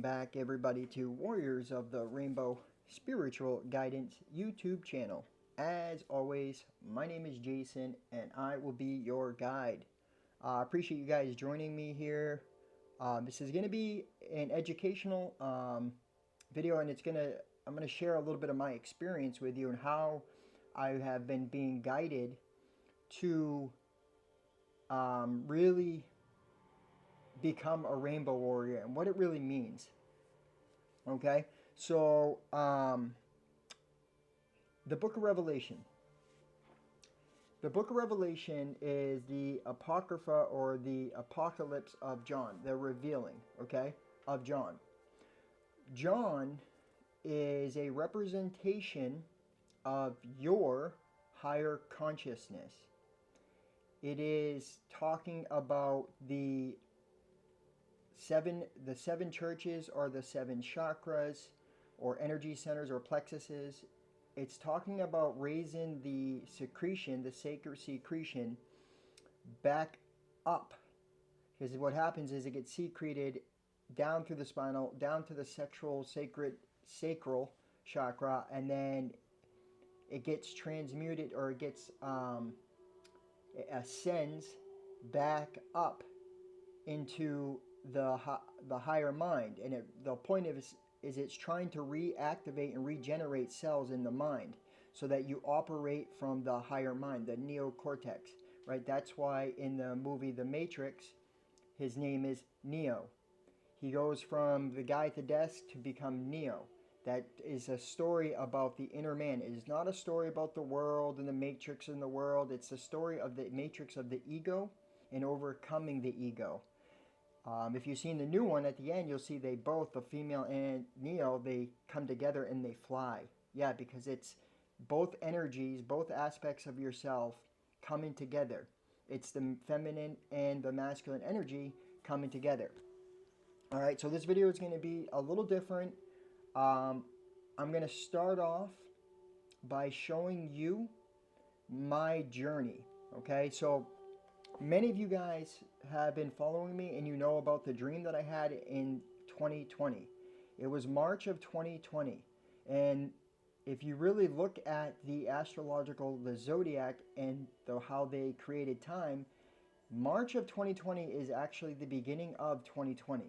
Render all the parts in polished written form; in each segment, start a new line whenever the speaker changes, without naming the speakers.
back, everybody, to Warriors of the Rainbow Spiritual Guidance YouTube channel. As always, my name is Jason, and I will be your guide. I appreciate you guys joining me here. This is going to be an educational video, and I'm gonna share a little bit of my experience with you and how I have been being guided to really become a rainbow warrior and what it really means. Okay, so the book of Revelation. The book of Revelation is the Apocrypha or the Apocalypse of John, the revealing, okay, of John. John is a representation of your higher consciousness. It is talking about the seven churches or the seven chakras or energy centers or plexuses. It's talking about raising the secretion, the sacred secretion, back up. Because what happens is it gets secreted down through the spinal, down to the sacral chakra, and then it gets transmuted, or it ascends back up into the higher mind. And the point of it is it's trying to reactivate and regenerate cells in the mind so that you operate from the higher mind, the neocortex, right? That's why in the movie The Matrix, his name is Neo. He goes from the guy at the desk to become Neo. That is a story about the inner man. It is not a story about the world and the matrix in the world. It's a story of the matrix of the ego and overcoming the ego. If you've seen the new one, at the end you'll see they both, the female and Neo, they come together and they fly. Yeah, because it's both energies, both aspects of yourself coming together. It's the feminine and the masculine energy coming together. Alright, so this video is going to be a little different. I'm going to start off by showing you my journey. Okay, so many of you guys have been following me and you know about the dream that I had in 2020. It was March of 2020. And if you really look at the astrological, the zodiac, and how they created time, March of 2020 is actually the beginning of 2020.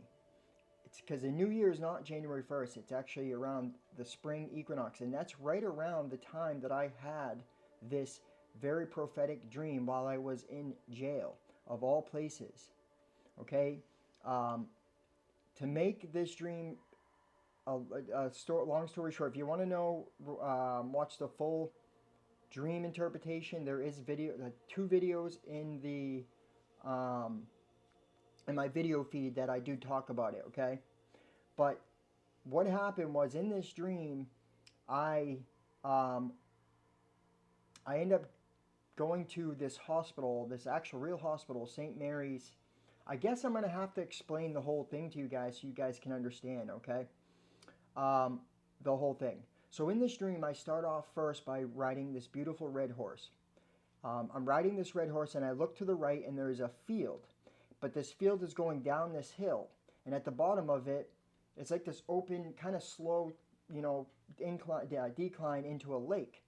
It's because the new year is not January 1st. It's actually around the spring equinox. And that's right around the time that I had this very prophetic dream while I was in jail, of all places. Okay, to make this dream long story short, if you want to know, watch the full dream interpretation. There is two videos in my video feed that I do talk about it. Okay, but what happened was, in this dream, I ended up going to this hospital, this actual real hospital, St. Mary's. I guess I'm going to have to explain the whole thing to you guys so you guys can understand, okay? The whole thing. So in this dream, I start off first by riding this beautiful red horse. I'm riding this red horse and I look to the right and there is a field. But this field is going down this hill. And at the bottom of it, it's like this open, kind of slow, decline into a lake.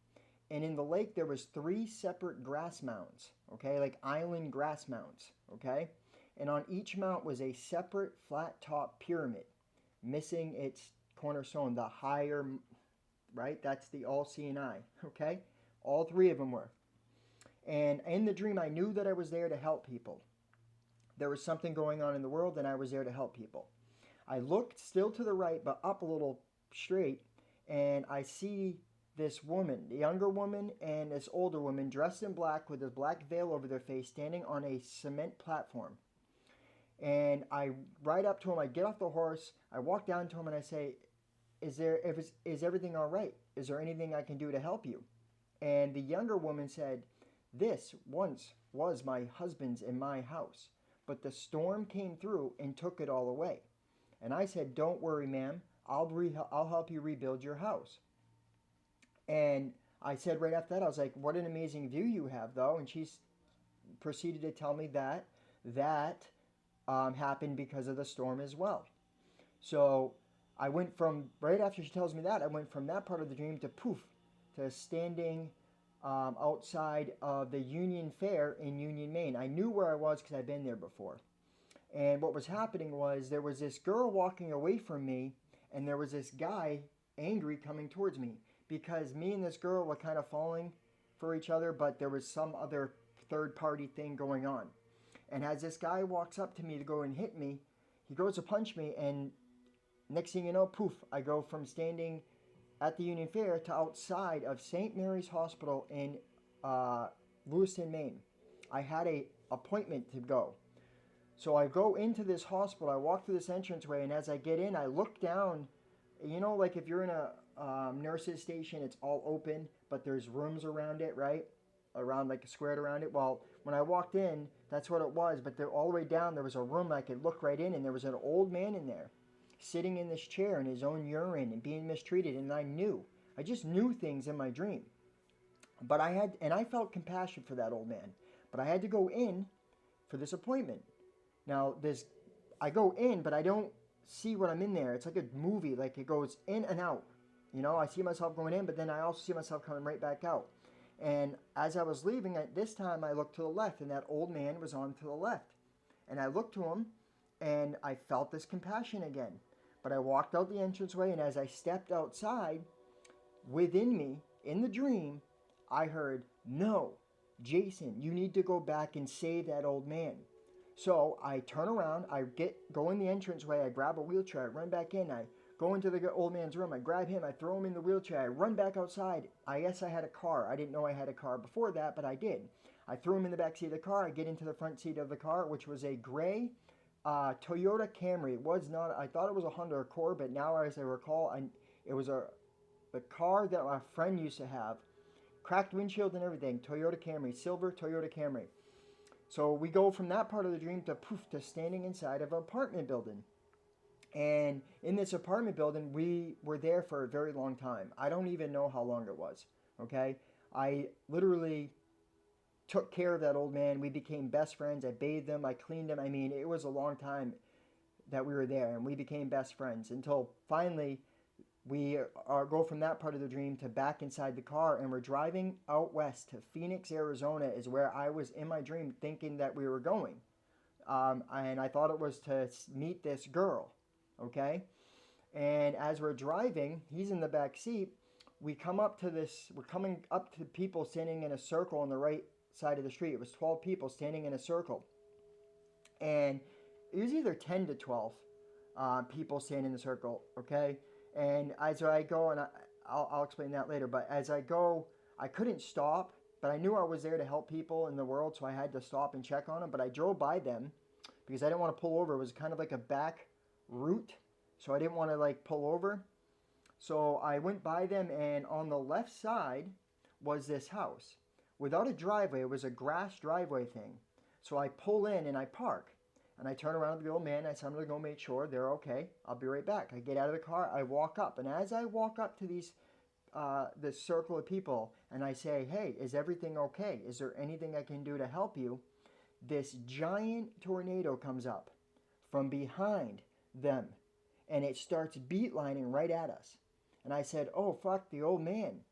And in the lake, there was 3 separate grass mounds, okay, like island grass mounds, okay? And on each mount was a separate flat-top pyramid, missing its cornerstone, the higher, right? That's the all-seeing eye, okay? All 3 of them were. And in the dream, I knew that I was there to help people. There was something going on in the world, and I was there to help people. I looked still to the right, but up a little straight, and I see this woman, the younger woman, and this older woman dressed in black with a black veil over their face, standing on a cement platform. And I ride up to him, I get off the horse, I walk down to him and I say, is everything all right? Is there anything I can do to help you? And the younger woman said, this once was my husband's and my house, but the storm came through and took it all away. And I said, don't worry, ma'am, I'll help you rebuild your house. And I said right after that, I was like, what an amazing view you have, though. And she proceeded to tell me that happened because of the storm as well. So I went from, right after she tells me that, I went from that part of the dream to poof, to standing outside of the Union Fair in Union, Maine. I knew where I was because I'd been there before. And what was happening was there was this girl walking away from me, and there was this guy angry coming towards me because me and this girl were kind of falling for each other, but there was some other third party thing going on. And as this guy walks up to me to go and hit me, he goes to punch me, and next thing you know, poof, I go from standing at the Union Fair to outside of St. Mary's Hospital in Lewiston, Maine. I had a appointment to go. So I go into this hospital, I walk through this entranceway, and as I get in, I look down. You know, like if you're in a nurse's station, it's all open, but there's rooms around it, right? Around, like, squared around it. Well, when I walked in, that's what it was. But there, all the way down, there was a room I could look right in, and there was an old man in there, sitting in this chair in his own urine and being mistreated. And I just knew things in my dream. But I felt compassion for that old man. But I had to go in for this appointment. Now, I go in, but I don't see what I'm in there. It's like a movie, like it goes in and out. You know, I see myself going in, but then I also see myself coming right back out. And as I was leaving, at this time I looked to the left, and that old man was on to the left. And I looked to him, and I felt this compassion again. But I walked out the entranceway, and as I stepped outside, within me, in the dream, I heard, "No, Jason, you need to go back and save that old man." So I turn around, go in the entranceway, I grab a wheelchair, I run back in, I go into the old man's room, I grab him, I throw him in the wheelchair, I run back outside. I guess I had a car. I didn't know I had a car before that, but I did. I threw him in the back seat of the car, I get into the front seat of the car, which was a gray Toyota Camry. It was not, I thought it was a Honda Accord, but now as I recall, it was the car that my friend used to have. Cracked windshield and everything, Toyota Camry, silver Toyota Camry. So we go from that part of the dream to poof, to standing inside of an apartment building. And in this apartment building, we were there for a very long time. I don't even know how long it was. Okay? I literally took care of that old man. We became best friends. I bathed him. I cleaned him. I mean, it was a long time that we were there, and we became best friends until finally we go from that part of the dream to back inside the car, and we're driving out west to Phoenix, Arizona, is where I was in my dream thinking that we were going. And I thought it was to meet this girl, okay? And as we're driving, he's in the back seat. We're coming up to people standing in a circle on the right side of the street. It was 12 people standing in a circle. And it was either 10 to 12 people standing in the circle, okay? And as I go, and I'll explain that later, but as I go, I couldn't stop, but I knew I was there to help people in the world, so I had to stop and check on them. But I drove by them because I didn't want to pull over. It was kind of like a back route, so I didn't want to like pull over. So I went by them, and on the left side was this house. Without a driveway, it was a grass driveway thing. So I pull in and I park. And I turn around to the old man. I said, "I'm going to go make sure they're okay. I'll be right back." I get out of the car. I walk up. And as I walk up to this circle of people, and I say, "Hey, is everything okay? Is there anything I can do to help you?" This giant tornado comes up from behind them. And it starts beatlining right at us. And I said, "Oh, fuck, the old man."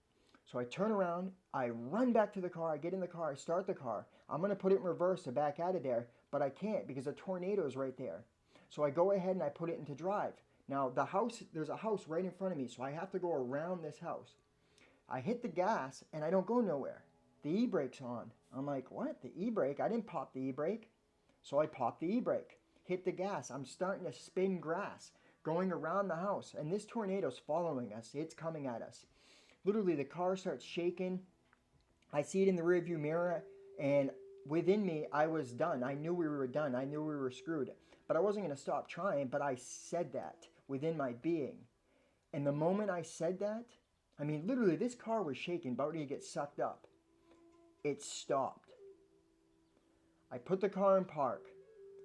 So I turn around, I run back to the car, I get in the car, I start the car. I'm going to put it in reverse to back out of there, but I can't because the tornado is right there. So I go ahead and I put it into drive. Now, there's a house right in front of me, so I have to go around this house. I hit the gas and I don't go nowhere. The e-brake's on. I'm like, "What? The e-brake? I didn't pop the e-brake." So I pop the e-brake, hit the gas. I'm starting to spin grass, going around the house, and this tornado's following us. It's coming at us. Literally, the car starts shaking. I see it in the rearview mirror, and within me, I was done. I knew we were done. I knew we were screwed. But I wasn't going to stop trying, but I said that within my being. And the moment I said that, I mean, literally, this car was shaking, about ready to get sucked up. It stopped. I put the car in park.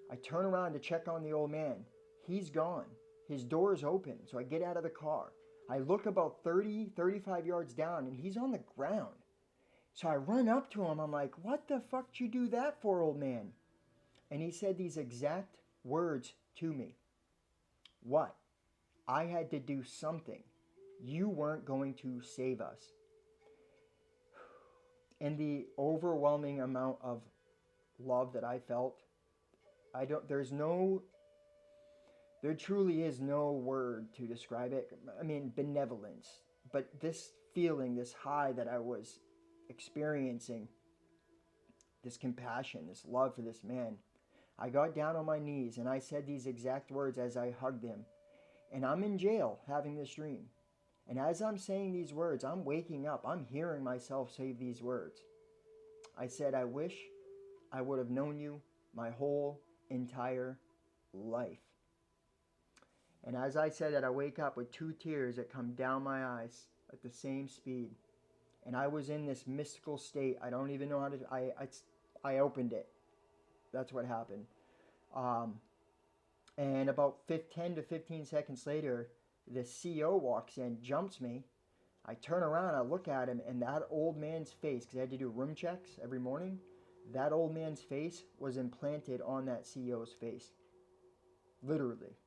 I turn around to check on the old man. He's gone. His door is open, so I get out of the car. I look about 30, 35 yards down, and he's on the ground. So I run up to him. I'm like, "What the fuck did you do that for, old man?" And he said these exact words to me. "What?" I had to do something. You weren't going to save us. And the overwhelming amount of love that I felt, there truly is no word to describe it. I mean, benevolence. But this feeling, this high that I was experiencing, this compassion, this love for this man, I got down on my knees and I said these exact words as I hugged him. And I'm in jail having this dream. And as I'm saying these words, I'm waking up. I'm hearing myself say these words. I said, I wish I would have known you my whole entire life. And as I said that, I wake up with 2 tears that come down my eyes at the same speed. And I was in this mystical state. I don't even know how to. I opened it. That's what happened. And about 10 to 15 seconds later, the CO walks in, jumps me. I turn around, I look at him, and that old man's face, because I had to do room checks every morning, that old man's face was implanted on that CO's face. Literally.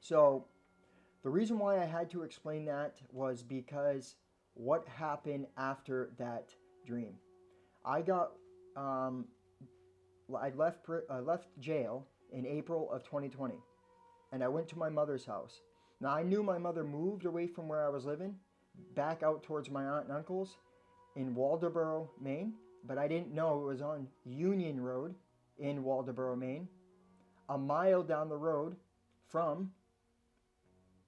So the reason why I had to explain that was because what happened after that dream. I left jail in April of 2020, and I went to my mother's house. Now, I knew my mother moved away from where I was living, back out towards my aunt and uncle's in Waldoboro, Maine, but I didn't know it was on Union Road in Waldoboro, Maine, a mile down the road from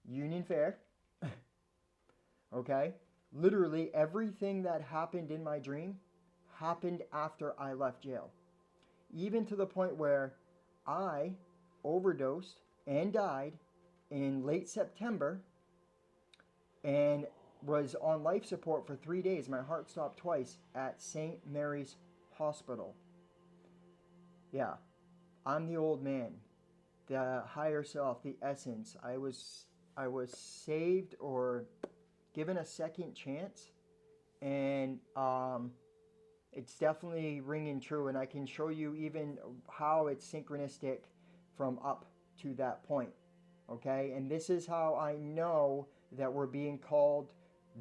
Union Fair. Okay? Literally everything that happened in my dream happened after I left jail. Even to the point where I overdosed and died in late September and was on life support for 3 days. My heart stopped twice at St. Mary's Hospital. Yeah, I'm the old man, the higher self, the essence. I was saved or given a second chance, and it's definitely ringing true. And I can show you even how it's synchronistic from up to that point. Okay, and this is how I know that we're being called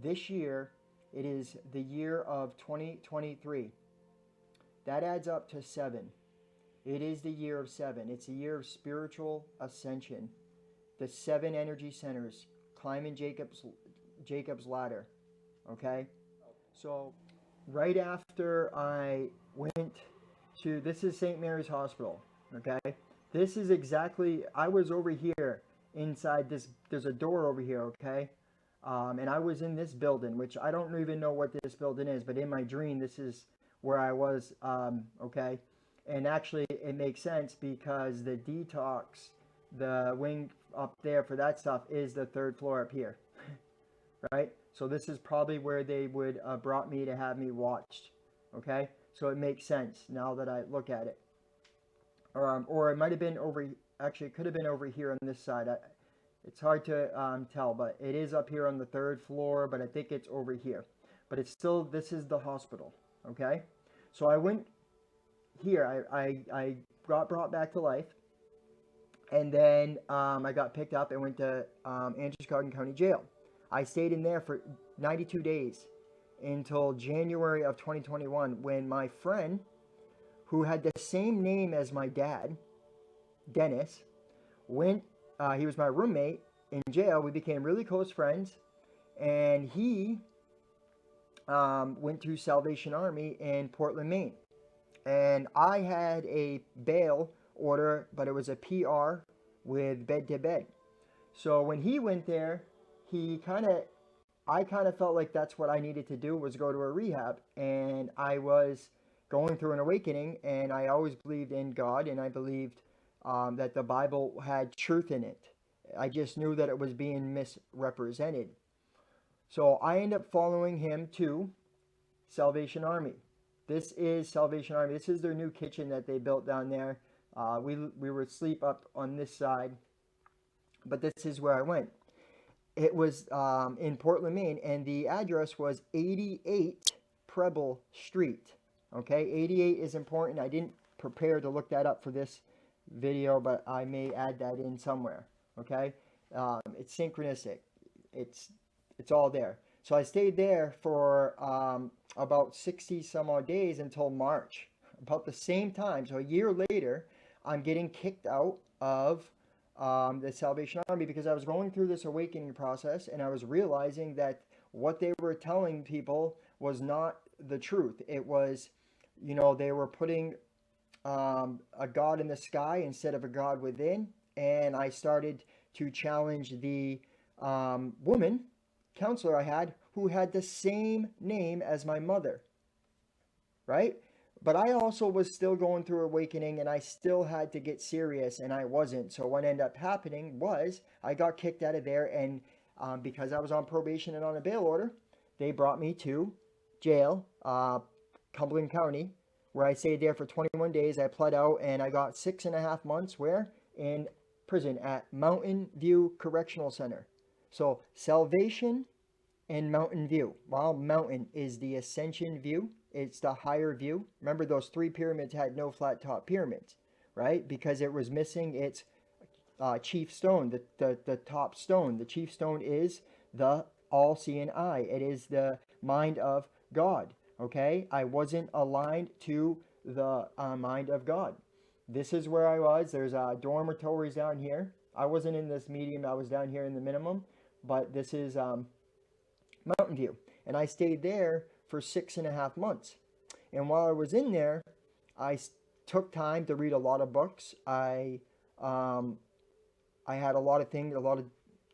this year. It is the year of 2023. That adds up to 7. It is the year of 7. It's a year of spiritual ascension. The 7 energy centers, climbing Jacob's ladder. Okay, so right after I went to, this is St. Mary's Hospital. Okay, this is exactly, I was over here inside this, there's a door over here, okay? And I was in this building, which I don't even know what this building is, but in my dream, this is where I was, okay? And actually, it makes sense because the detox, the wing up there for that stuff is the 3rd floor up here, right? So this is probably where they would brought me to have me watched, okay? So it makes sense now that I look at it. Or it might have been over, actually it could have been over here on this side. It's hard to tell, but it is up here on the 3rd floor, but I think it's over here. But it's still, this is the hospital, okay? So I went here, I got brought back to life, and then I got picked up and went to Androscoggin County Jail. I stayed in there for 92 days until January of 2021 when my friend, who had the same name as my dad, Dennis, went, he was my roommate in jail. We became really close friends, and he went to Salvation Army in Portland, Maine. And I had a bail order, but it was a PR with bed to bed. So when he went there, I kind of felt like that's what I needed to do, was go to a rehab. And I was going through an awakening, and I always believed in God, and I believed that the Bible had truth in it. I just knew that it was being misrepresented. So I ended up following him to Salvation Army. This is Salvation Army. This is their new kitchen that they built down there. We would sleep up on this side, but this is where I went. It was in Portland, Maine, and the address was 88 Preble Street. Okay, 88 is important. I didn't prepare to look that up for this video, but I may add that in somewhere. Okay, It's synchronistic. It's it's all there. So I stayed there for about 60 some odd days until March, about the same time. So a year later, I'm getting kicked out of the Salvation Army because I was going through this awakening process and I was realizing that what they were telling people was not the truth. It was, they were putting a God in the sky instead of a God within. And I started to challenge the woman counselor I had who had the same name as my mother, right? But I also was still going through awakening and I still had to get serious and I wasn't. So what ended up happening was I got kicked out of there and because I was on probation and on a bail order, they brought me to jail, Cumberland County, where I stayed there for 21 days. I pled out and I got 6.5 months where? In prison at Mountain View Correctional Center. So salvation and Mountain View. While Mountain is the ascension view, it's the higher view. Remember those three pyramids had no flat top pyramids, right? Because it was missing its chief stone, the top stone. The chief stone is the all-seeing eye. It is the mind of God, okay? I wasn't aligned to the mind of God. This is where I was. There's dormitories down here. I wasn't in this medium. I was down here in the minimum, but this is Mountain View. And I stayed there for 6.5 months. And while I was in there, I took time to read a lot of books. Um, I had a lot of things, a lot of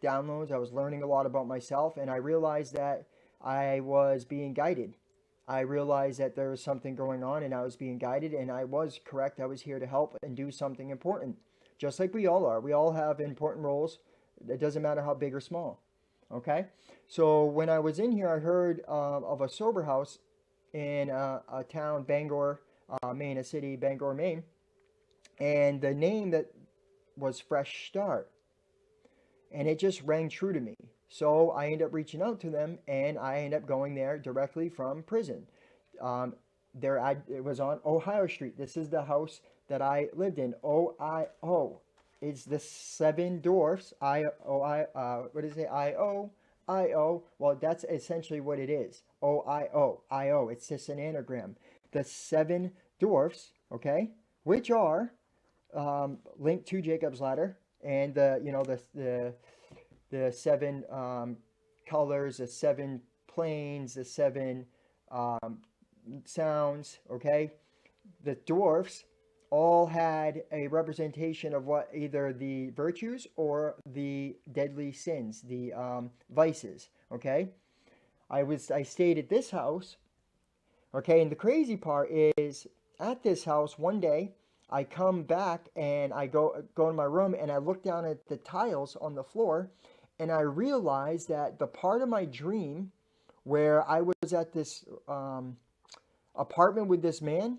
downloads. I was learning a lot about myself, and I realized that I was being guided. I realized that there was something going on, and I was being guided, and I was correct. I was here to help and do something important, just like we all are. We all have important roles. It doesn't matter how big or small. Okay? So when I was in here, I heard of a sober house in a town, Bangor, Maine, a city, Bangor, Maine. And the name that was Fresh Start. And it just rang true to me. So I ended up reaching out to them and I ended up going there directly from prison. Um, it was on Ohio Street. This is the house that I lived in. OIO. It's the seven dwarfs. What is it? IO. Well, that's essentially what it is. OIO. It's just an anagram. The seven dwarfs, okay, which are linked to Jacob's ladder, and the seven colors, the seven planes, the seven um, sounds. Okay, the dwarfs all had a representation of what either the virtues or the deadly sins, the vices. Okay, I stayed at this house. Okay, and the crazy part is at this house one day I come back and I go in my room and I look down at the tiles on the floor and I realize that the part of my dream where I was at this apartment with this man,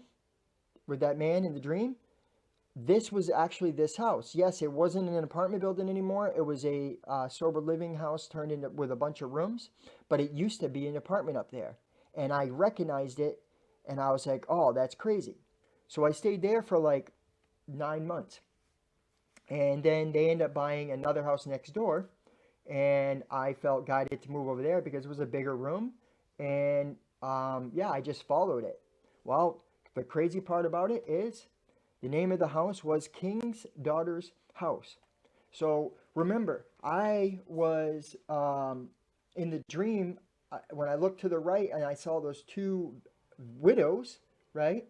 with that man in the dream, this was actually this house. Yes, it wasn't an apartment building anymore. It was a sober living house turned into with a bunch of rooms, but it used to be an apartment up there. And I recognized it and I was like, oh, that's crazy. So I stayed there for like 9 months. And then they ended up buying another house next door. And I felt guided to move over there because it was a bigger room. And yeah, I just followed it. Well, the crazy part about it is the name of the house was King's Daughter's House. So remember, I was in the dream when I looked to the right and I saw those two widows, right?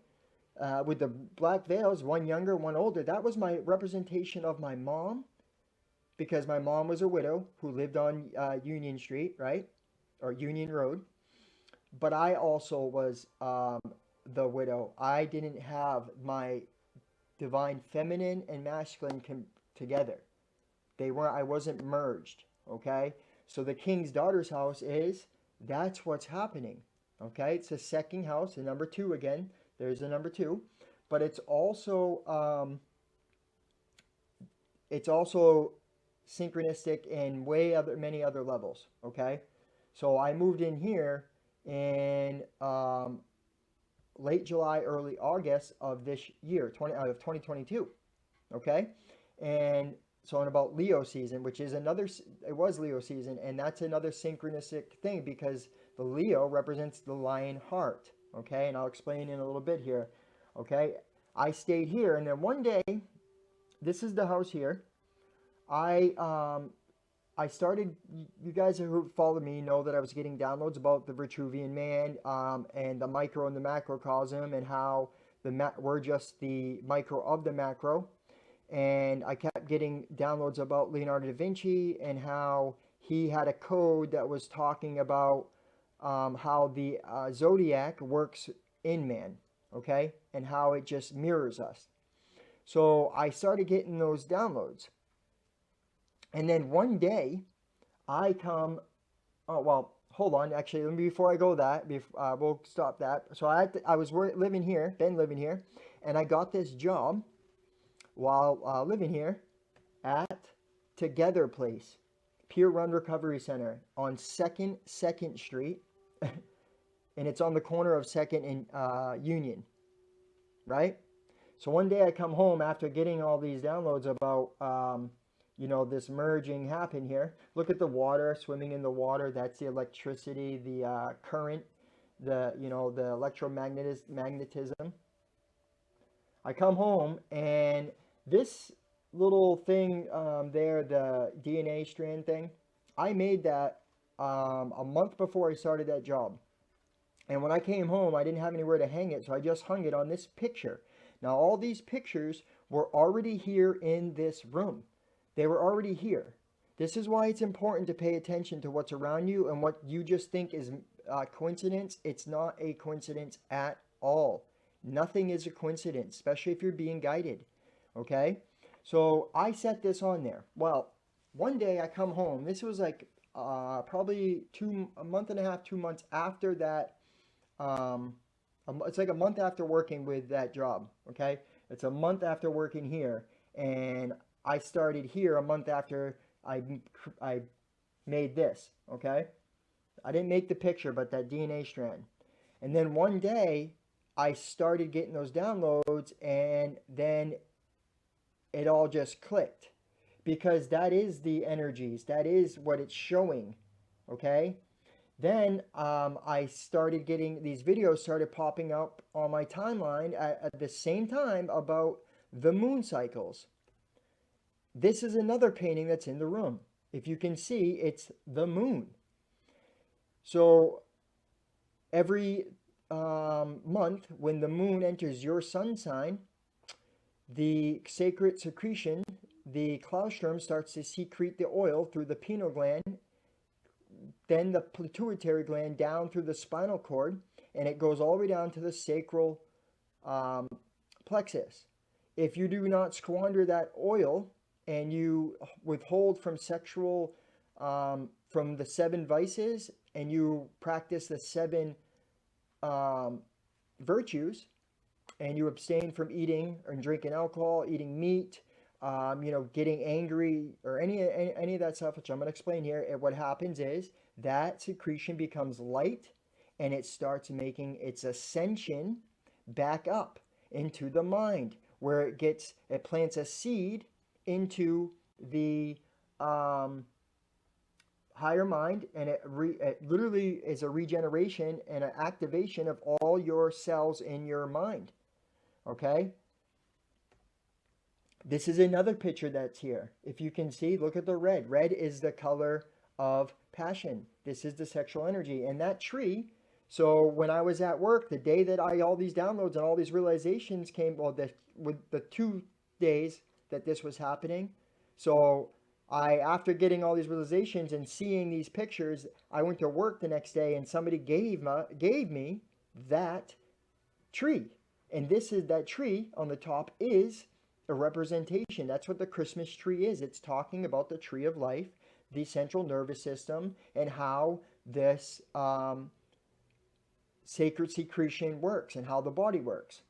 With the black veils, one younger, one older. That was my representation of my mom because my mom was a widow who lived on Union Street, right? Or Union Road. But I also was the widow. I didn't have my divine feminine and masculine together. They weren't. I wasn't merged. Okay. So the king's daughter's house is that's what's happening. Okay. It's the second house, the number two again. There's the number two, but it's also synchronistic in many other levels. Okay. So I moved in here in late July, early August of this year, 2022. Okay, and So on about Leo season, which is another, it was Leo season, and that's another synchronistic thing because the Leo represents the lion heart. Okay, and I'll explain in a little bit here. Okay, I stayed here, and then one day, this is the house here. I I started. You guys who follow me know that I was getting downloads about the Vitruvian Man, and the micro and the macrocosm, and how we're just the micro of the macro. And I kept getting downloads about Leonardo da Vinci and how he had a code that was talking about how the zodiac works in man, okay, and how it just mirrors us. So I started getting those downloads, and then one day I come. Oh well, hold on. Actually, before I go that, we'll stop that. So I was living here, been living here, and I got this job while living here at Together Place, Peer Run Recovery Center on Second Street, and it's on the corner of Second and Union, right? So one day I come home after getting all these downloads about this merging happen here. Look at the water, swimming in the water. That's the electricity, the current, the electromagnetism. I come home and this little thing there, the DNA strand thing, I made that a month before I started that job. And when I came home, I didn't have anywhere to hang it, so I just hung it on this picture. Now, all these pictures were already here in this room. They were already here. This is why it's important to pay attention to what's around you, and what you just think is coincidence. It's not a coincidence at all. Nothing is a coincidence, especially if you're being guided. Okay? So I set this on there. Well, one day I come home. This was like probably a month and a half, 2 months after that. It's like a month after working with that job. Okay? It's a month after working here. And I started here a month after I made this. Okay? I didn't make the picture, but that DNA strand. And then one day, I started getting those downloads, and then it all just clicked because that is the energies, that is what it's showing. Okay. Then I started getting these videos started popping up on my timeline at the same time about the moon cycles. This is another painting that's in the room. If you can see, it's the moon. So every month when the moon enters your sun sign, the sacred secretion, the colostrum, starts to secrete the oil through the pineal gland, then the pituitary gland down through the spinal cord, and it goes all the way down to the sacral plexus. If you do not squander that oil and you withhold from sexual, from the 7 vices, and you practice the 7 virtues, and you abstain from eating or drinking alcohol, eating meat, getting angry, or any of that stuff, which I'm going to explain here. And what happens is that secretion becomes light, and it starts making its ascension back up into the mind, where it plants a seed into the higher mind, and it literally is a regeneration and an activation of all your cells in your mind. Okay? This is another picture that's here. If you can see, look at the red. Red is the color of passion. This is the sexual energy. And that tree, so when I was at work, the day that all these downloads and all these realizations came, well, with the 2 days that this was happening, so after getting all these realizations and seeing these pictures, I went to work the next day, and somebody gave me that tree. And that tree on the top is a representation. That's what the Christmas tree is. It's talking about the tree of life, the central nervous system, and how this sacred secretion works and how the body works.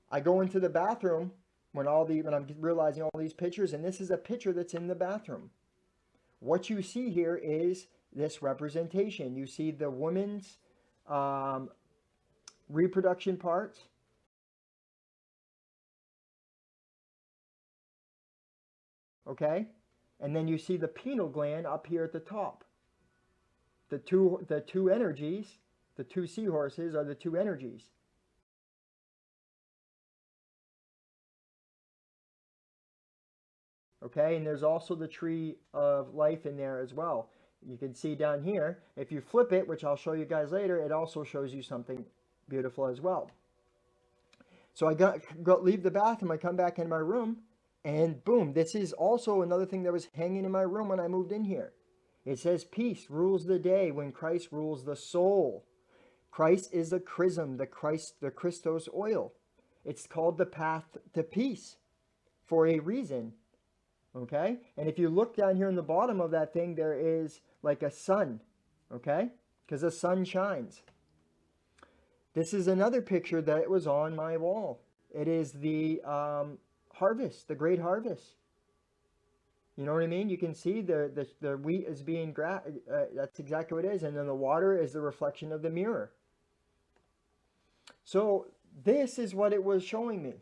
I go into the bathroom when I'm realizing all these pictures, and this is a picture that's in the bathroom. What you see here is this representation. You see the woman's reproduction parts, okay? And then you see the pineal gland up here at the top. The two energies, the two seahorses are the two energies. Okay, and there's also the tree of life in there as well. You can see down here, if you flip it, which I'll show you guys later, it also shows you something beautiful as well. So I leave the bathroom, I come back in my room, and boom, this is also another thing that was hanging in my room when I moved in here. It says peace rules the day when Christ rules the soul. Christ is the chrism, the Christos oil. It's called the path to peace for a reason. Okay? And if you look down here in the bottom of that thing, there is like a sun. Okay? Because the sun shines. This is another picture that was on my wall. It is the harvest, the great harvest. You know what I mean? You can see the wheat is being that's exactly what it is. And then the water is the reflection of the mirror. So this is what it was showing me.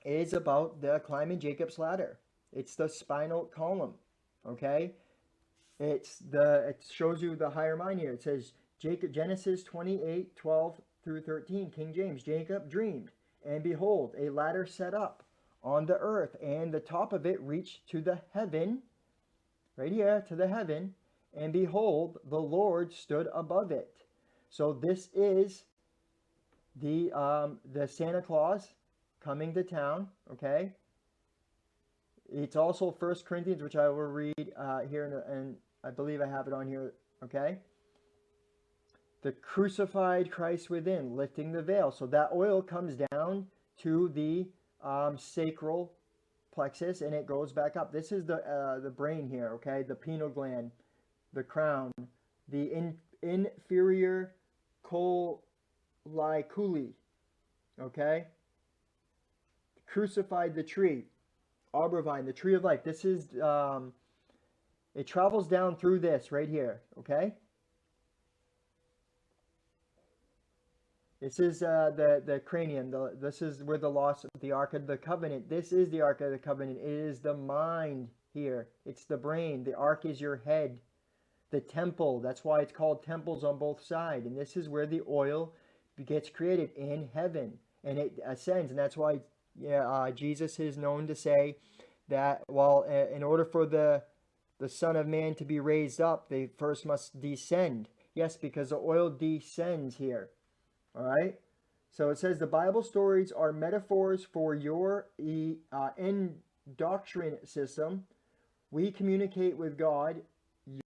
It is about the climbing Jacob's ladder. It's the spinal column. Okay? It shows you the higher mind here. It says Genesis 28:12 through 13, King James. Jacob dreamed, and behold, a ladder set up on the earth, and the top of it reached to the heaven, right here, to the heaven, and behold, the Lord stood above it. So this is the Santa Claus coming to town, okay? It's also 1 Corinthians, which I will read here, and I believe I have it on here, okay? The crucified Christ within, lifting the veil. So that oil comes down to the sacral plexus, and it goes back up. This is the brain here, okay? The pineal gland, the crown, the inferior colliculi, okay? Crucified the tree, arborvine, the tree of life. This is, it travels down through this right here, okay? This is the cranium. This is where the Ark of the Covenant. This is the Ark of the Covenant. It is the mind here. It's the brain. The Ark is your head. The temple. That's why it's called temples on both sides. And this is where the oil gets created in heaven. And it ascends. And that's why Jesus is known to say that, well, in order for the Son of Man to be raised up, they first must descend. Yes, because the oil descends here. All right. So it says the Bible stories are metaphors for your indoctrination system. We communicate with God,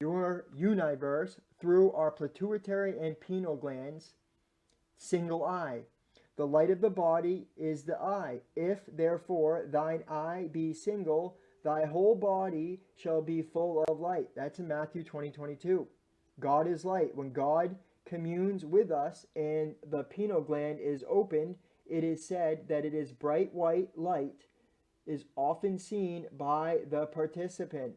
your universe, through our pituitary and pineal glands. Single eye. The light of the body is the eye. If therefore thine eye be single, thy whole body shall be full of light. That's in Matthew 20:22. God is light. When God communes with us and the pineal gland is opened, it is said that it is bright white light is often seen by the participant.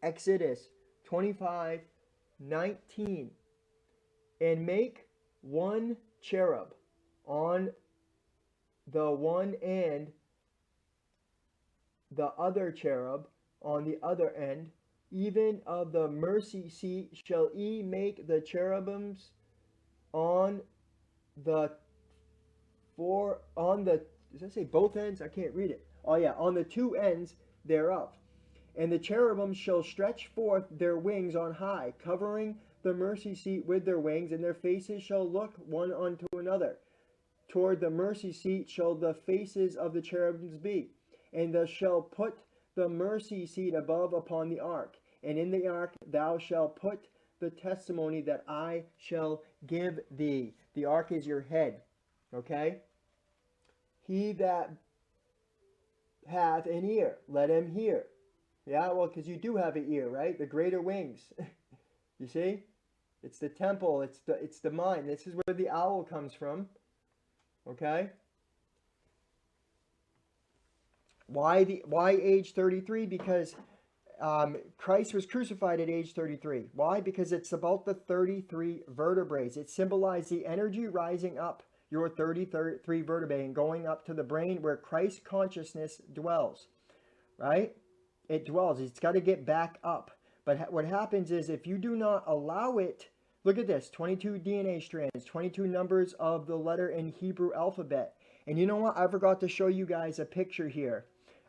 Exodus 25:19. And make one cherub on the one end, the other cherub on the other end. Even of the mercy seat shall ye make the cherubims on the does that say both ends? I can't read it. Oh yeah, on the two ends thereof. And the cherubims shall stretch forth their wings on high, covering the mercy seat with their wings, and their faces shall look one unto another. Toward the mercy seat shall the faces of the cherubims be. And thou shalt put the mercy seat above upon the ark. And in the ark thou shalt put the testimony that I shall give thee. The ark is your head. Okay? He that hath an ear, let him hear. Yeah, well, because you do have an ear, right? The greater wings. You see? It's the temple. It's the mind. This is where the owl comes from. Okay? Why age 33? Because Christ was crucified at age 33. Why? Because it's about the 33 vertebrae. It symbolized the energy rising up your 33 vertebrae and going up to the brain where Christ consciousness dwells. right? It dwells. It's got to get back up. But what happens is if you do not allow it, look at this, 22 DNA strands, 22 numbers of the letter in Hebrew alphabet. And you know what? I forgot to show you guys a picture here.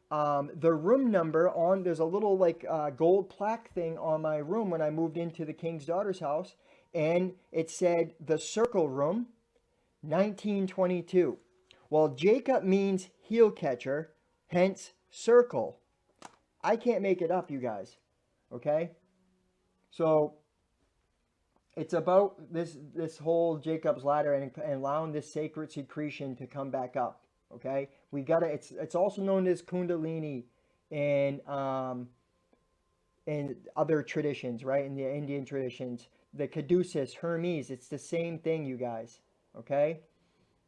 The room number on, there's a little like gold plaque thing on my room when I moved into the king's daughter's house. And it said the circle room, 1922. Well, Jacob means heel catcher, hence circle. I can't make it up, you guys. Okay? So it's about this whole Jacob's ladder and allowing this sacred secretion to come back up. Okay? We gotta. It's also known as Kundalini in other traditions, right? In the Indian traditions, the Caduceus, Hermes. It's the same thing, you guys. Okay?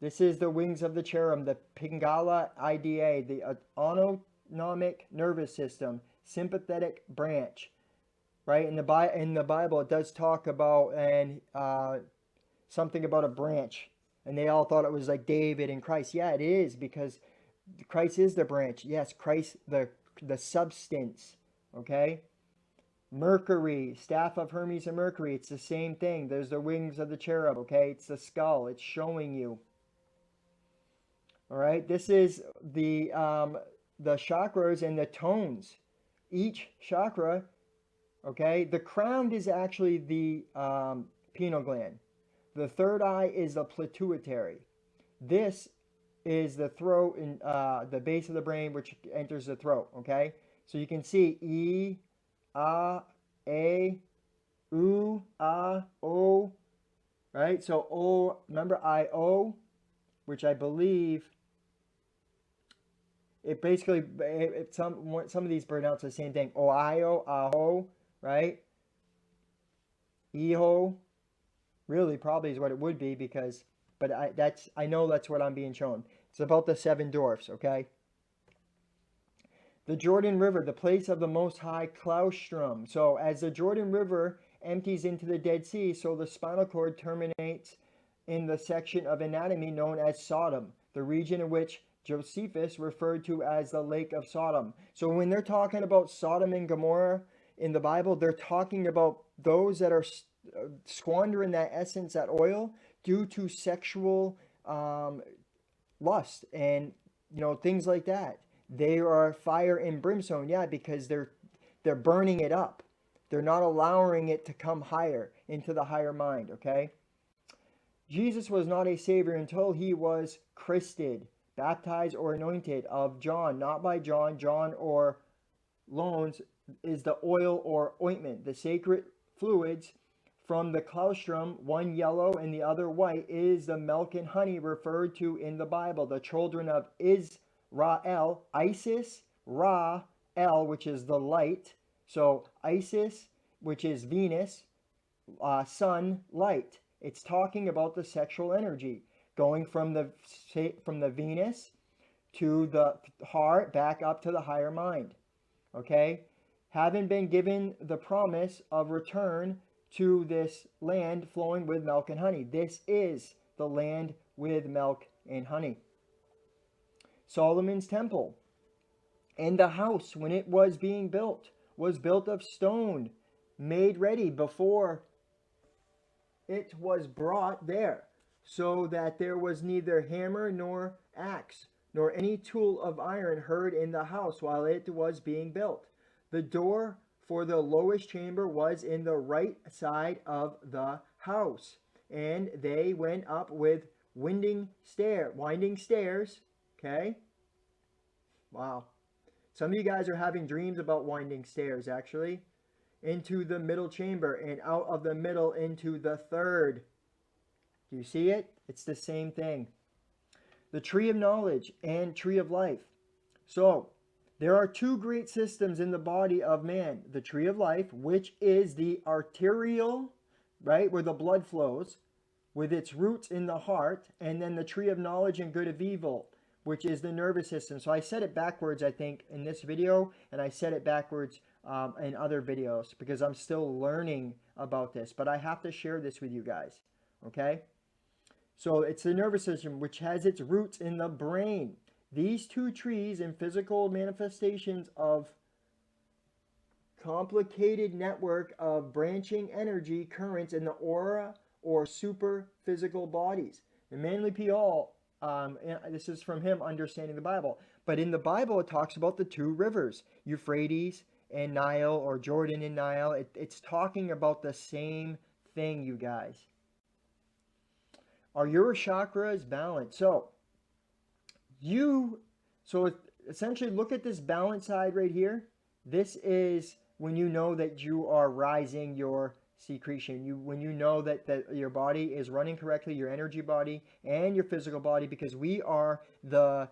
This is the wings of the cherub, the Pingala IDA, the autonomic nervous system, sympathetic branch, right? In the Bible, it does talk about something about a branch, and they all thought it was like David and Christ. Yeah, it is, because Christ is the branch. Yes, Christ the substance. Okay. Mercury, staff of Hermes and Mercury. It's the same thing. There's the wings of the cherub. Okay, it's the skull. It's showing you. All right, this is the chakras and the tones. Each chakra, okay, the crown is actually the pineal gland. The third eye is the pituitary. This is the throat and the base of the brain, which enters the throat. Okay, so you can see E, A, U, O, right? So O, remember I-O, which I believe it basically, some of these pronounce the same thing. Ohio, Aho, right? Eho, really probably is what it would be, because, but I know that's what I'm being shown. It's about the seven dwarfs, okay? The Jordan River, the place of the Most High Claustrum. So as the Jordan River empties into the Dead Sea, so the spinal cord terminates in the section of anatomy known as Sodom, the region in which Josephus referred to as the Lake of Sodom. So when they're talking about Sodom and Gomorrah in the Bible, they're talking about those that are squandering that essence, that oil, due to sexual lust and things like that. They are fire and brimstone, yeah, because they're burning it up. They're not allowing it to come higher into the higher mind. Okay. Jesus was not a savior until he was christed, baptized or anointed of John, not by John. John or loans is the oil or ointment. The sacred fluids from the claustrum, one yellow and the other white, is the milk and honey referred to in the Bible. The children of Israel, Isis, Ra, El, which is the light. So Isis, which is Venus, sun, light. It's talking about the sexual energy going from the Venus to the heart back up to the higher mind. Okay? Having been given the promise of return to this land flowing with milk and honey. This is the land with milk and honey. Solomon's temple and the house, when it was being built, was built of stone, made ready before it was brought there, so that there was neither hammer nor axe, nor any tool of iron heard in the house while it was being built. The door for the lowest chamber was in the right side of the house, and they went up with winding stairs. Okay? Wow. Some of you guys are having dreams about winding stairs, actually. Into the middle chamber, and out of the middle into the third. Do you see it? It's the same thing. The tree of knowledge and tree of life. So, there are two great systems in the body of man. The tree of life, which is the arterial, right, where the blood flows, with its roots in the heart, and then the tree of knowledge and good of evil, which is the nervous system. So I said it backwards, I think, in this video, and I said it backwards in other videos, because I'm still learning about this, but I have to share this with you guys. Okay? So it's the nervous system, which has its roots in the brain. These two trees in physical manifestations of complicated network of branching energy currents in the aura or super physical bodies. And Manly P. Hall, and this is from him understanding the Bible. But in the Bible, it talks about the two rivers, Euphrates and Nile, or Jordan and Nile. It's talking about the same thing, you guys. Our Ura chakra is balanced. So essentially look at this balance side right here. This is when you know that you are rising your secretion. When you know that your body is running correctly, your energy body and your physical body, because we are the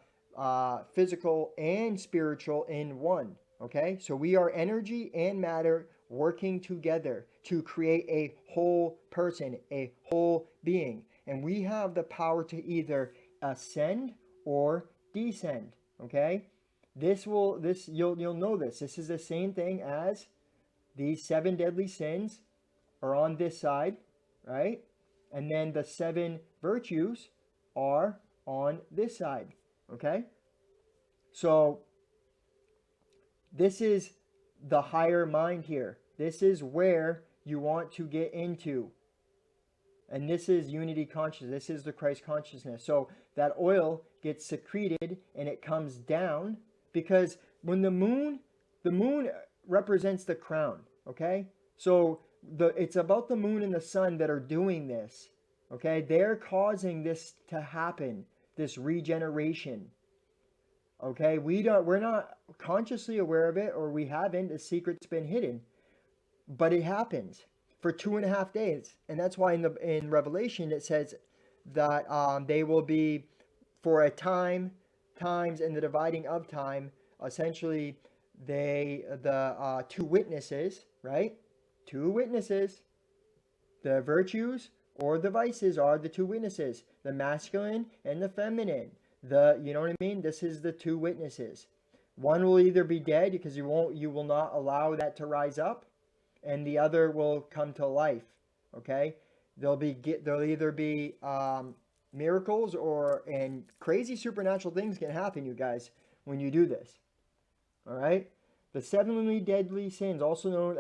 physical and spiritual in one. Okay, so we are energy and matter working together to create a whole person, a whole being, and we have the power to either ascend or descend. Okay, you'll know this. This is the same thing as these 7 deadly sins are on this side, right? And then the 7 virtues are on this side. Okay? So this is the higher mind here. This is where you want to get into. And this is unity consciousness. This is the Christ consciousness. So that oil gets secreted and it comes down, because when the moon represents the crown, okay? So it's about the moon and the sun that are doing this, okay? They're causing this to happen, this regeneration, okay? We're not consciously aware of it, or we haven't. The secret's been hidden, but it happens for 2.5 days, and that's why in Revelation it says that they will be for a times and the dividing of time. Essentially, the 2 witnesses, right? 2 witnesses. The virtues or the vices are the 2 witnesses, the masculine and the feminine. You know what I mean? This is the 2 witnesses. One will either be dead because you will not allow that to rise up, and the other will come to life. Okay, there'll either be miracles and crazy supernatural things can happen, you guys, when you do this. All right, the 7 deadly sins, also known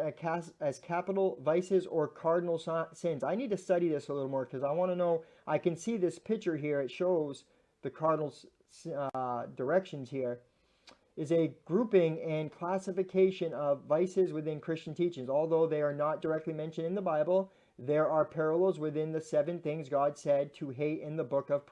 as capital vices or cardinal sins. I need to study this a little more because I want to know. I can see this picture here. It shows the cardinal directions here. Is a grouping and classification of vices within Christian teachings. Although they are not directly mentioned in the Bible, there are parallels within the 7 things God said to hate in the book of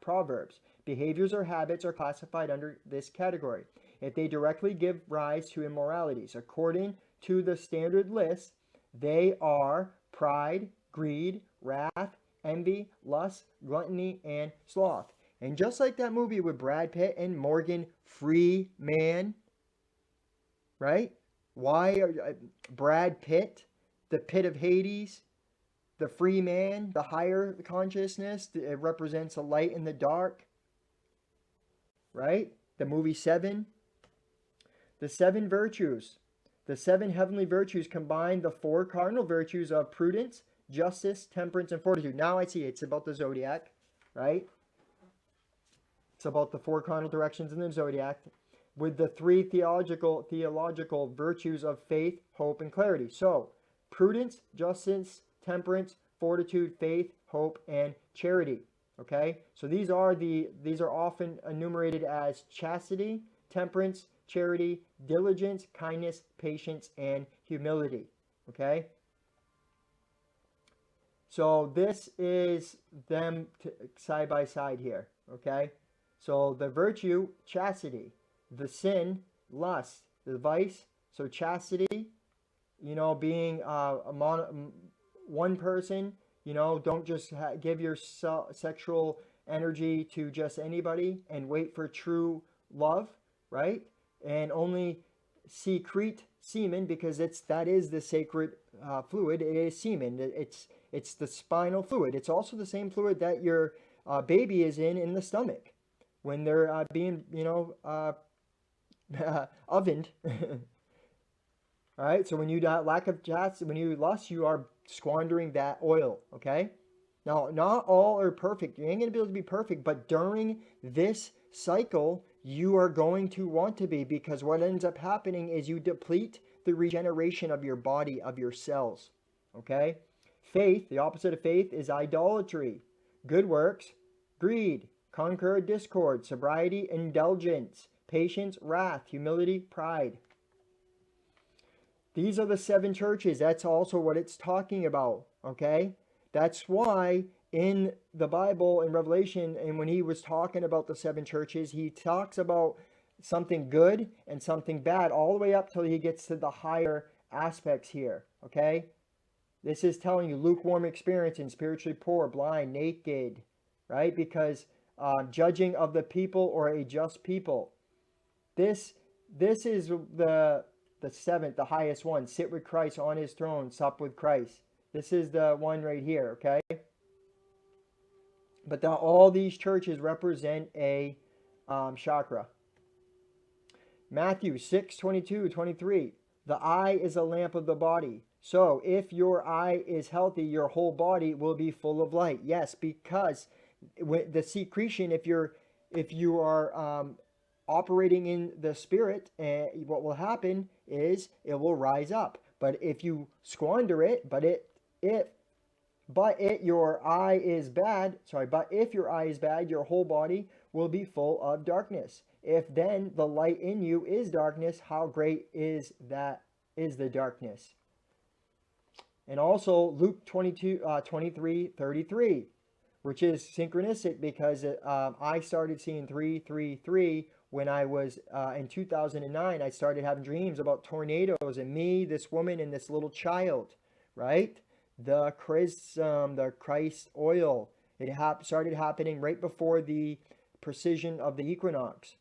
Proverbs. Behaviors or habits are classified under this category if they directly give rise to immoralities. According to the standard list, they are pride, greed, wrath, envy, lust, gluttony, and sloth. And just like that movie with Brad Pitt and Morgan Freeman, right? Why Brad Pitt, the pit of Hades, the free man, the higher consciousness, it represents a light in the dark, right? The movie 7. The 7 virtues. The 7 heavenly virtues combine the 4 cardinal virtues of prudence, justice, temperance, and fortitude. Now I see it's about the zodiac, right? It's about the 4 cardinal directions in the zodiac, with the 3 theological virtues of faith, hope, and clarity. So, prudence, justice, temperance, fortitude, faith, hope, and charity. Okay? So these are often enumerated as chastity, temperance, charity, diligence, kindness, patience, and humility. Okay? So this is them side by side here. Okay? So the virtue, chastity. The sin, lust. The vice, so chastity, being one person, don't just give your sexual energy to just anybody and wait for true love, right? And only secrete semen, because that is the sacred fluid. It is semen. It's the spinal fluid. It's also the same fluid that your baby is in the stomach when they're being, ovened. All right. So when you lack of chastity, when you lust, you are squandering that oil. Okay. Now, not all are perfect. You ain't gonna be able to be perfect, but during this cycle, You are going to want to be, because what ends up happening is you deplete the regeneration of your body, of your cells. Okay? Faith, the opposite of faith, is idolatry. Good works, greed, concord, discord, sobriety, indulgence, patience, wrath, humility, pride. These are the 7 churches. That's also what it's talking about. Okay? That's why in the Bible, in Revelation, and when he was talking about the 7 churches, he talks about something good and something bad all the way up till he gets to the higher aspects here. Okay? This is telling you lukewarm experience and spiritually poor, blind, naked, right? Because judging of the people or a just people. This is the 7th, the highest one. Sit with Christ on his throne, sup with Christ. This is the one right here, okay? But all these churches represent a chakra. Matthew 6:22-23. The eye is a lamp of the body. So if your eye is healthy, your whole body will be full of light. Yes, because the secretion, if you are operating in the spirit, what will happen is it will rise up. But if you squander it, but if your eye is bad, but if your eye is bad, your whole body will be full of darkness. If then the light in you is darkness, how great is the darkness? And also Luke 23:33, which is synchronistic, because I started seeing 333 when I was in 2009. I started having dreams about tornadoes and me, this woman, and this little child, right? The chrism, the Christ oil. It started happening right before the precision of the equinox.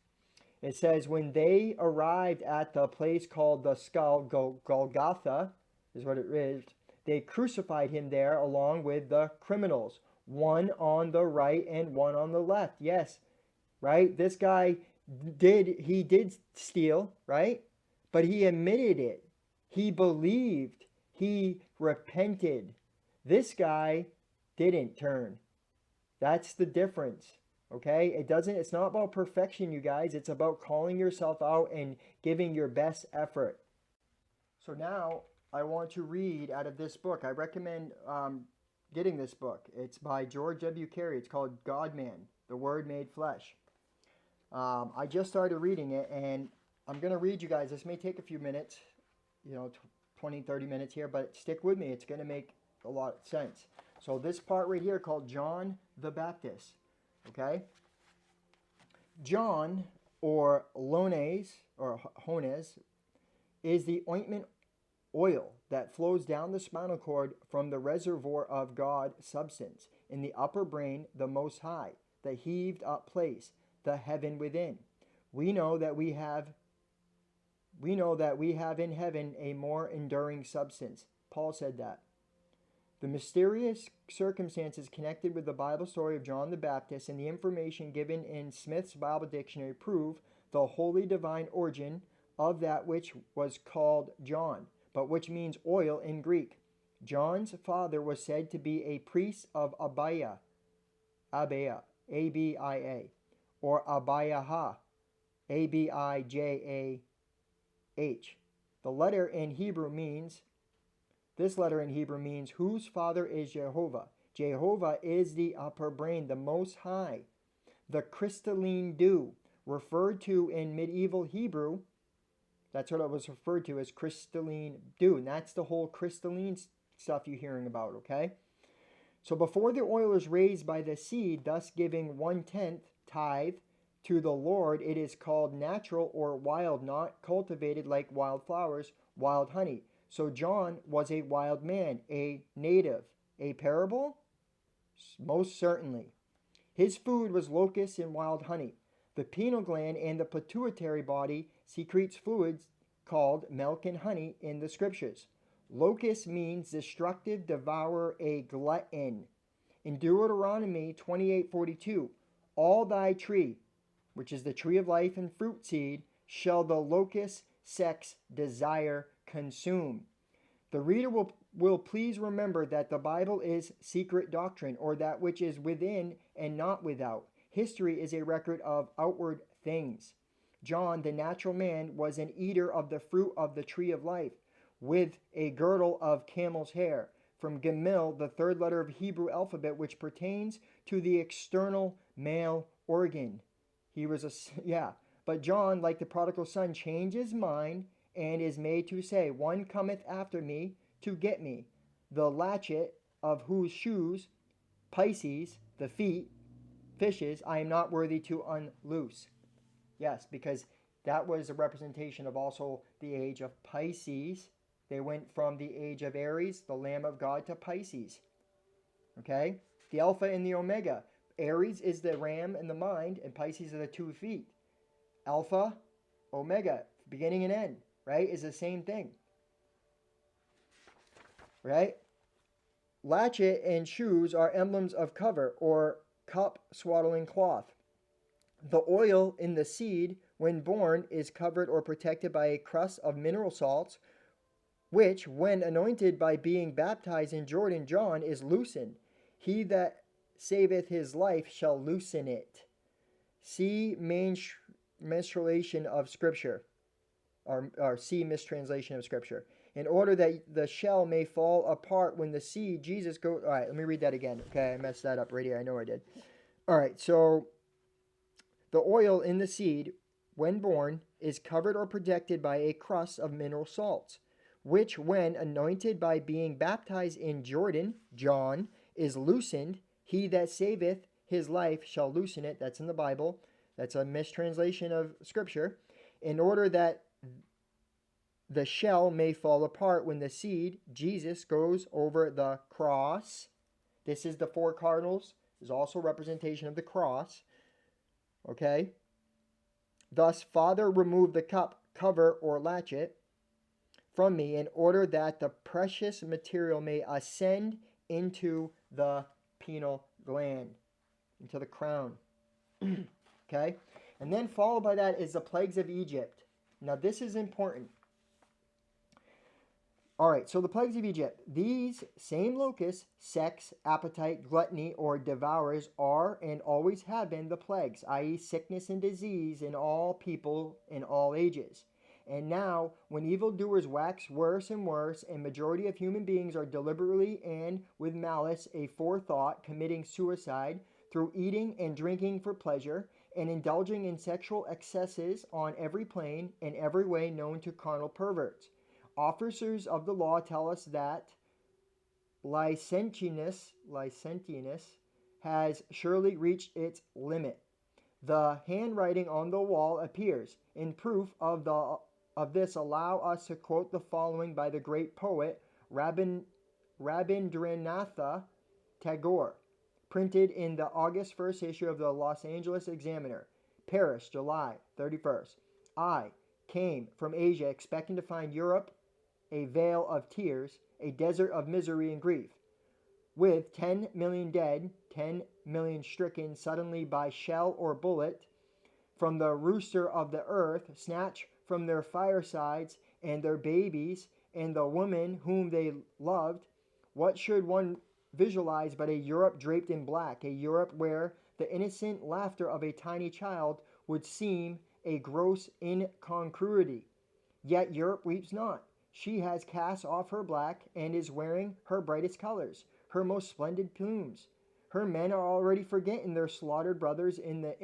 It says, when they arrived at the place called the skull, Golgotha, is what it is, they crucified him there along with the criminals, one on the right and one on the left. Yes, right? This guy did steal, right? But he admitted it. He believed. He repented. This guy didn't turn. That's the difference. Okay? It's not about perfection, you guys. It's about calling yourself out and giving your best effort. So now I want to read out of this book. I recommend getting this book. It's by George W. Carey. It's called God-Man, the Word Made Flesh. I just started reading it, and I'm going to read you guys. This may take a few minutes, 20, 30 minutes here, but stick with me. It's going to make a lot of sense. So this part right here called John the Baptist. Okay? John, or Lones, or Hones, is the ointment oil that flows down the spinal cord from the reservoir of God substance in the upper brain, the Most High, the heaved up place, the heaven within. We know that we have in heaven a more enduring substance. Paul said that. The mysterious circumstances connected with the Bible story of John the Baptist and the information given in Smith's Bible Dictionary prove the holy divine origin of that which was called John, but which means oil in Greek. John's father was said to be a priest of Abia, A-B-I-A, or Abiah, A-B-I-J-A-H. This letter in Hebrew means whose father is Jehovah. Jehovah is the upper brain, the Most High. The crystalline dew, referred to in medieval Hebrew, that's what it was referred to as crystalline dew. And that's the whole crystalline stuff you're hearing about, okay? So before the oil is raised by the seed, thus giving 1/10 tithe to the Lord, it is called natural or wild, not cultivated like wildflowers, wild honey. So John was a wild man, a native. A parable? Most certainly. His food was locusts and wild honey. The pineal gland and the pituitary body secretes fluids called milk and honey in the scriptures. Locust means destructive, devourer, a glutton. In Deuteronomy 28:42, all thy tree, which is the tree of life and fruit seed, shall the locust, sex, desire, consume. The reader will please remember that the Bible is secret doctrine, or that which is within and not without. History is a record of outward things. John, the natural man, was an eater of the fruit of the tree of life, with a girdle of camel's hair. From Gemil, the third letter of Hebrew alphabet, which pertains to the external male organ. He was yeah. But John, like the prodigal son, changed his mind and is made to say, "One cometh after me to get me, the latchet of whose shoes, Pisces, the feet, fishes, I am not worthy to unloose." Yes, because that was a representation of also the age of Pisces. They went from the age of Aries, the Lamb of God, to Pisces. Okay? The Alpha and the Omega. Aries is the ram and the mind, and Pisces are the 2 feet. Alpha, Omega, beginning and end, right, is the same thing. Right? Latchet and shoes are emblems of cover or cup swaddling cloth. The oil in the seed, when born, is covered or protected by a crust of mineral salts, which, when anointed by being baptized in Jordan, John, is loosened. He that saveth his life shall loosen it. See mistranslation of Scripture, or see mistranslation of Scripture. In order that the shell may fall apart when the seed, Jesus goes. All right, let me read that again. Okay, I messed that up right here. I know I did. All right, so the oil in the seed, when born, is covered or protected by a crust of mineral salts, which, when anointed by being baptized in Jordan, John, is loosened. He that saveth his life shall loosen it. That's in the Bible. That's a mistranslation of Scripture. In order that the shell may fall apart when the seed, Jesus, goes over the cross. This is the 4 cardinals. There's also representation of the cross. Okay? Thus, Father, remove the cup, cover, or latchet from me, in order that the precious material may ascend into the pineal gland, into the crown. Okay? And then followed by that is the plagues of Egypt. Now, this is important. All right, so the plagues of Egypt. These same locusts, sex, appetite, gluttony, or devourers, are and always have been the plagues, i.e., sickness and disease in all people in all ages. And now, when evildoers wax worse and worse, and majority of human beings are deliberately and with malice aforethought committing suicide through eating and drinking for pleasure, and indulging in sexual excesses on every plane and every way known to carnal perverts. Officers of the law tell us that licentiousness has surely reached its limit. The handwriting on the wall appears. In proof of this, allow us to quote the following by the great poet Rabindranath Tagore, printed in the August 1st issue of the Los Angeles Examiner. Paris, July 31st. I came from Asia expecting to find Europe a vale of tears, a desert of misery and grief. With 10 million dead, 10 million stricken suddenly by shell or bullet, from the rooster of the earth, snatched from their firesides and their babies and the women whom they loved, what should one visualize but a Europe draped in black, a Europe where the innocent laughter of a tiny child would seem a gross incongruity. Yet Europe weeps not. She has cast off her black and is wearing her brightest colors, her most splendid plumes. Her men are already forgetting their slaughtered brothers in the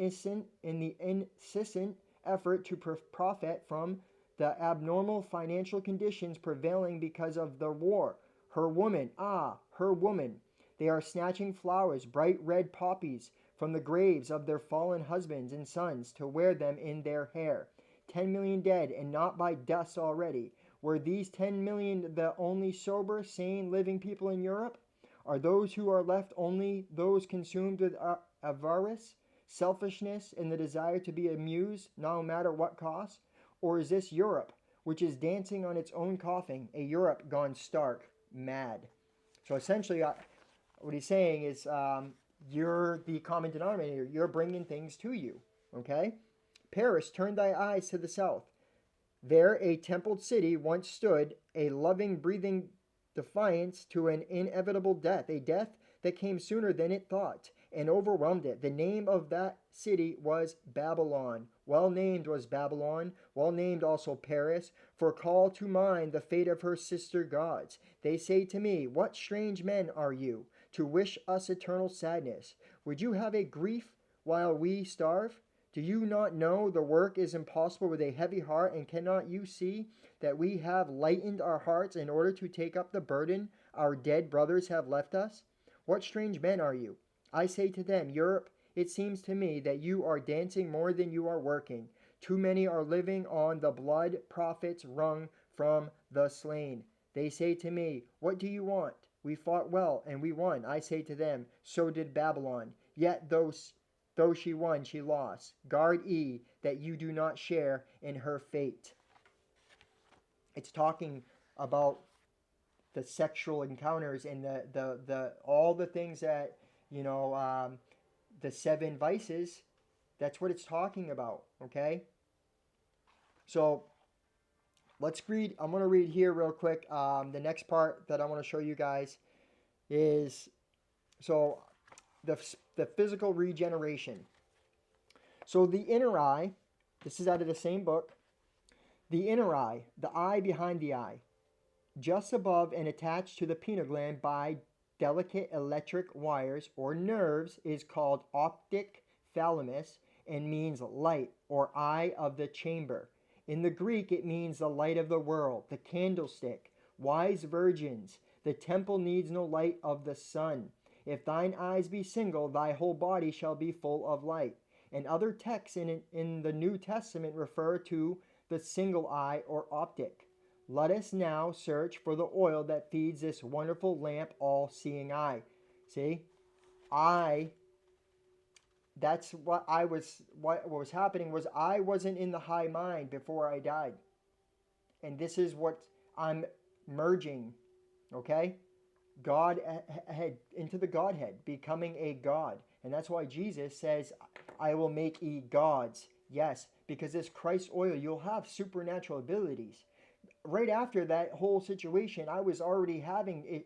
incessant effort to profit from the abnormal financial conditions prevailing because of the war. Her woman, her woman. They are snatching flowers, bright red poppies, from the graves of their fallen husbands and sons to wear them in their hair. 10 million dead, and not by dust already. Were these 10 million the only sober, sane, living people in Europe? Are those who are left only those consumed with avarice, selfishness, and the desire to be amused, no matter what cost? Or is this Europe, which is dancing on its own coffin, a Europe gone stark mad? So essentially, what he's saying is, you're the common denominator. You're bringing things to you, okay? Paris, turn thy eyes to the south. There a templed city once stood, a loving, breathing defiance to an inevitable death, a death that came sooner than it thought, and overwhelmed it. The name of that city was Babylon. Well named was Babylon, well named also Paris, for call to mind the fate of her sister gods. They say to me, what strange men are you, to wish us eternal sadness? Would you have a grief while we starve? Do you not know the work is impossible with a heavy heart, and cannot you see that we have lightened our hearts in order to take up the burden our dead brothers have left us? What strange men are you? I say to them, Europe, it seems to me that you are dancing more than you are working. Too many are living on the blood profits wrung from the slain. They say to me, what do you want? We fought well, and we won. I say to them, so did Babylon. Yet though she won, she lost. Guard ye that you do not share in her fate. It's talking about the sexual encounters and the all the things that, the seven vices. That's what it's talking about. Okay, so let's read. I'm going to read here real quick. The next part that I want to show you guys is so the physical regeneration. So the inner eye, this is out of the same book. The inner eye, the eye behind the eye, just above and attached to the pineal gland by delicate electric wires or nerves, is called optic thalamus and means light or eye of the chamber. In the Greek, it means the light of the world, the candlestick, wise virgins. The temple needs no light of the sun. If thine eyes be single, thy whole body shall be full of light. And other texts in the New Testament refer to the single eye or optic. Let us now search for the oil that feeds this wonderful lamp, all-seeing eye. See? That's what was happening was I wasn't in the high mind before I died. And this is what I'm merging, okay? God had into the Godhead, becoming a God. And that's why Jesus says, I will make ye gods. Yes, because this Christ oil, you'll have supernatural abilities. Right after that whole situation, I was already having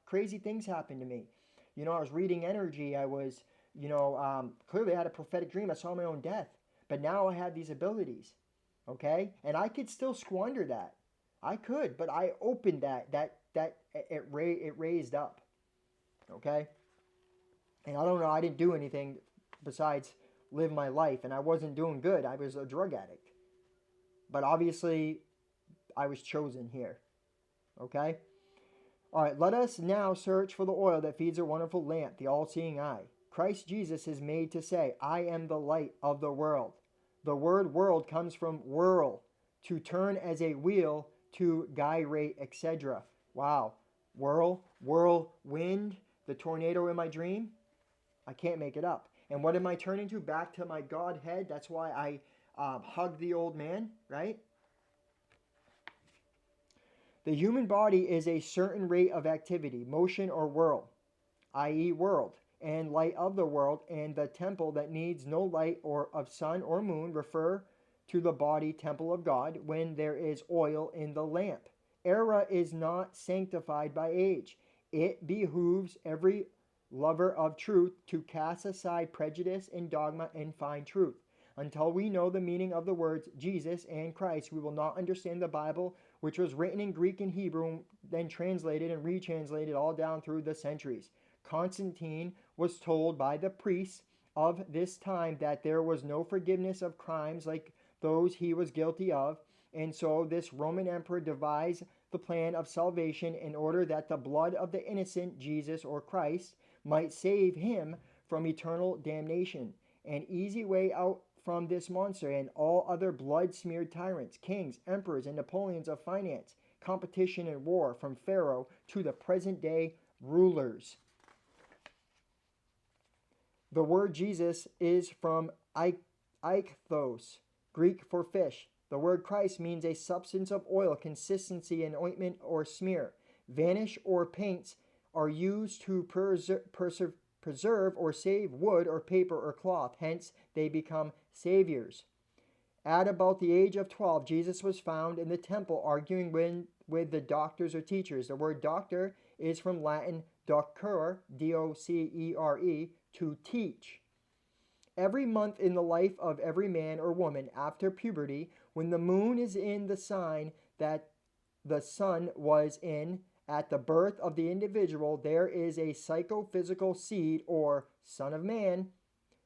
crazy things happen to me. I was reading energy. I was, clearly I had a prophetic dream. I saw my own death. But now I had these abilities, okay? And I could still squander that. I could, but I opened it raised up, okay? And I don't know, I didn't do anything besides live my life, and I wasn't doing good. I was a drug addict. But obviously, I was chosen here, okay? All right, let us now search for the oil that feeds a wonderful lamp, the all-seeing eye. Christ Jesus is made to say, I am the light of the world. The word world comes from whirl, to turn as a wheel, to gyrate, etc. Wow. Whirlwind, the tornado in my dream. I can't make it up. And what am I turning to? Back to my Godhead. That's why I hug the old man, right? The human body is a certain rate of activity, motion or whirl, i.e. world, and light of the world, and the temple that needs no light or of sun or moon refer to the body temple of God when there is oil in the lamp. Era is not sanctified by age. It behooves every lover of truth to cast aside prejudice and dogma and find truth. Until we know the meaning of the words Jesus and Christ, we will not understand the Bible, which was written in Greek and Hebrew, then translated and retranslated all down through the centuries. Constantine was told by the priests of this time that there was no forgiveness of crimes like those he was guilty of, and so this Roman emperor devised the plan of salvation in order that the blood of the innocent Jesus or Christ might save him from eternal damnation. An easy way out from this monster and all other blood-smeared tyrants, kings, emperors, and Napoleons of finance, competition, and war, from Pharaoh to the present-day rulers. The word Jesus is from ichthos, Greek for fish. The word Christ means a substance of oil, consistency, an ointment or smear. Varnish or paints are used to preserve or save wood or paper or cloth. Hence, they become saviors. At about the age of 12, Jesus was found in the temple arguing with the doctors or teachers. The word doctor is from Latin docere, D-O-C-E-R-E, to teach. Every month in the life of every man or woman after puberty, when the moon is in the sign that the sun was in at the birth of the individual, there is a psychophysical seed or son of man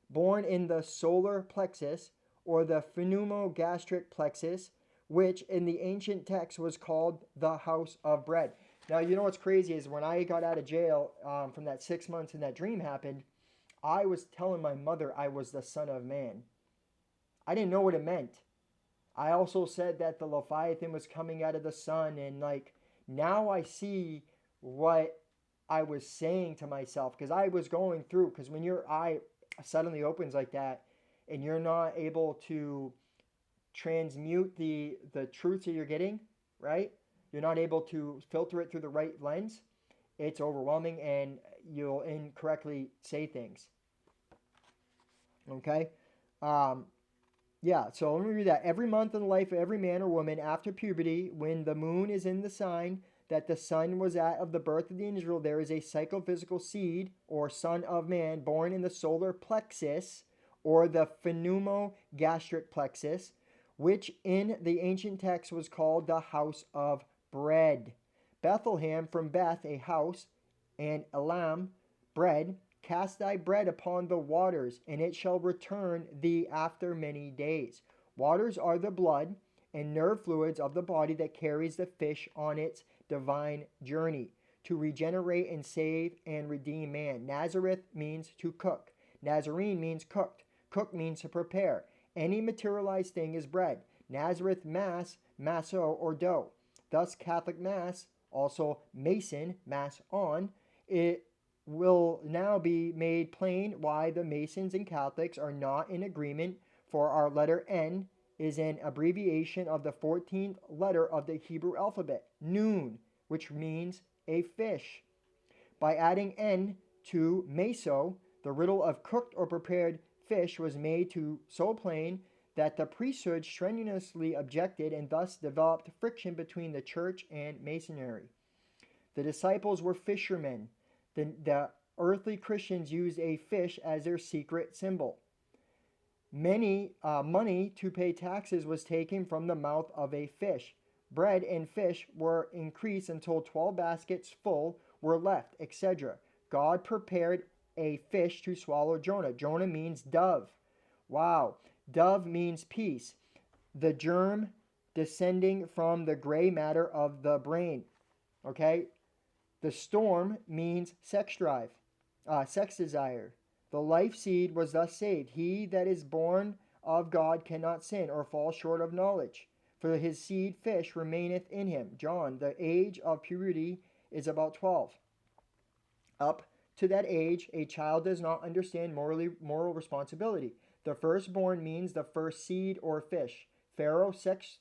born in the solar plexus or the pneumogastric plexus, which in the ancient text was called the house of bread. Now, you know what's crazy is when I got out of jail from that 6 months and that dream happened, I was telling my mother I was the son of man. I didn't know what it meant. I also said that the Leviathan was coming out of the sun, and like now I see what I was saying to myself because I was going through. Because when your eye suddenly opens like that, and you're not able to transmute the truths that you're getting, right? You're not able to filter it through the right lens. It's overwhelming, and you'll incorrectly say things. Okay. Um, Yeah, so let me read that. Every month in the life of every man or woman after puberty, when the moon is in the sign that the sun was at of the birth of the individual, there is a psychophysical seed or son of man born in the solar plexus or the pneumogastric plexus, which in the ancient text was called the house of bread. Bethlehem from Beth, a house, and Elam, bread. Cast thy bread upon the waters, and it shall return thee after many days. Waters are the blood and nerve fluids of the body that carries the fish on its divine journey to regenerate and save and redeem man. Nazareth means to cook. Nazarene means cooked. Cook means to prepare. Any materialized thing is bread. Nazareth Mass, masso or dough. Thus Catholic Mass, also Mason, Mass on, it will now be made plain why the Masons and Catholics are not in agreement, for our letter N is an abbreviation of the 14th letter of the Hebrew alphabet, Nun, which means a fish. By adding N to meso, the riddle of cooked or prepared fish was made to so plain that the priesthood strenuously objected and thus developed friction between the church and Masonry. The disciples were fishermen. The earthly Christians used a fish as their secret symbol. Money to pay taxes was taken from the mouth of a fish. Bread and fish were increased until 12 baskets full were left, etc. God prepared a fish to swallow Jonah. Jonah means dove. Wow. Dove means peace. The germ descending from the gray matter of the brain. Okay? The storm means sex drive, sex desire. The life seed was thus saved. He that is born of God cannot sin or fall short of knowledge, for his seed fish remaineth in him. John, the age of puberty is about 12. Up to that age, a child does not understand moral responsibility. The firstborn means the first seed or fish. Pharaoh's sex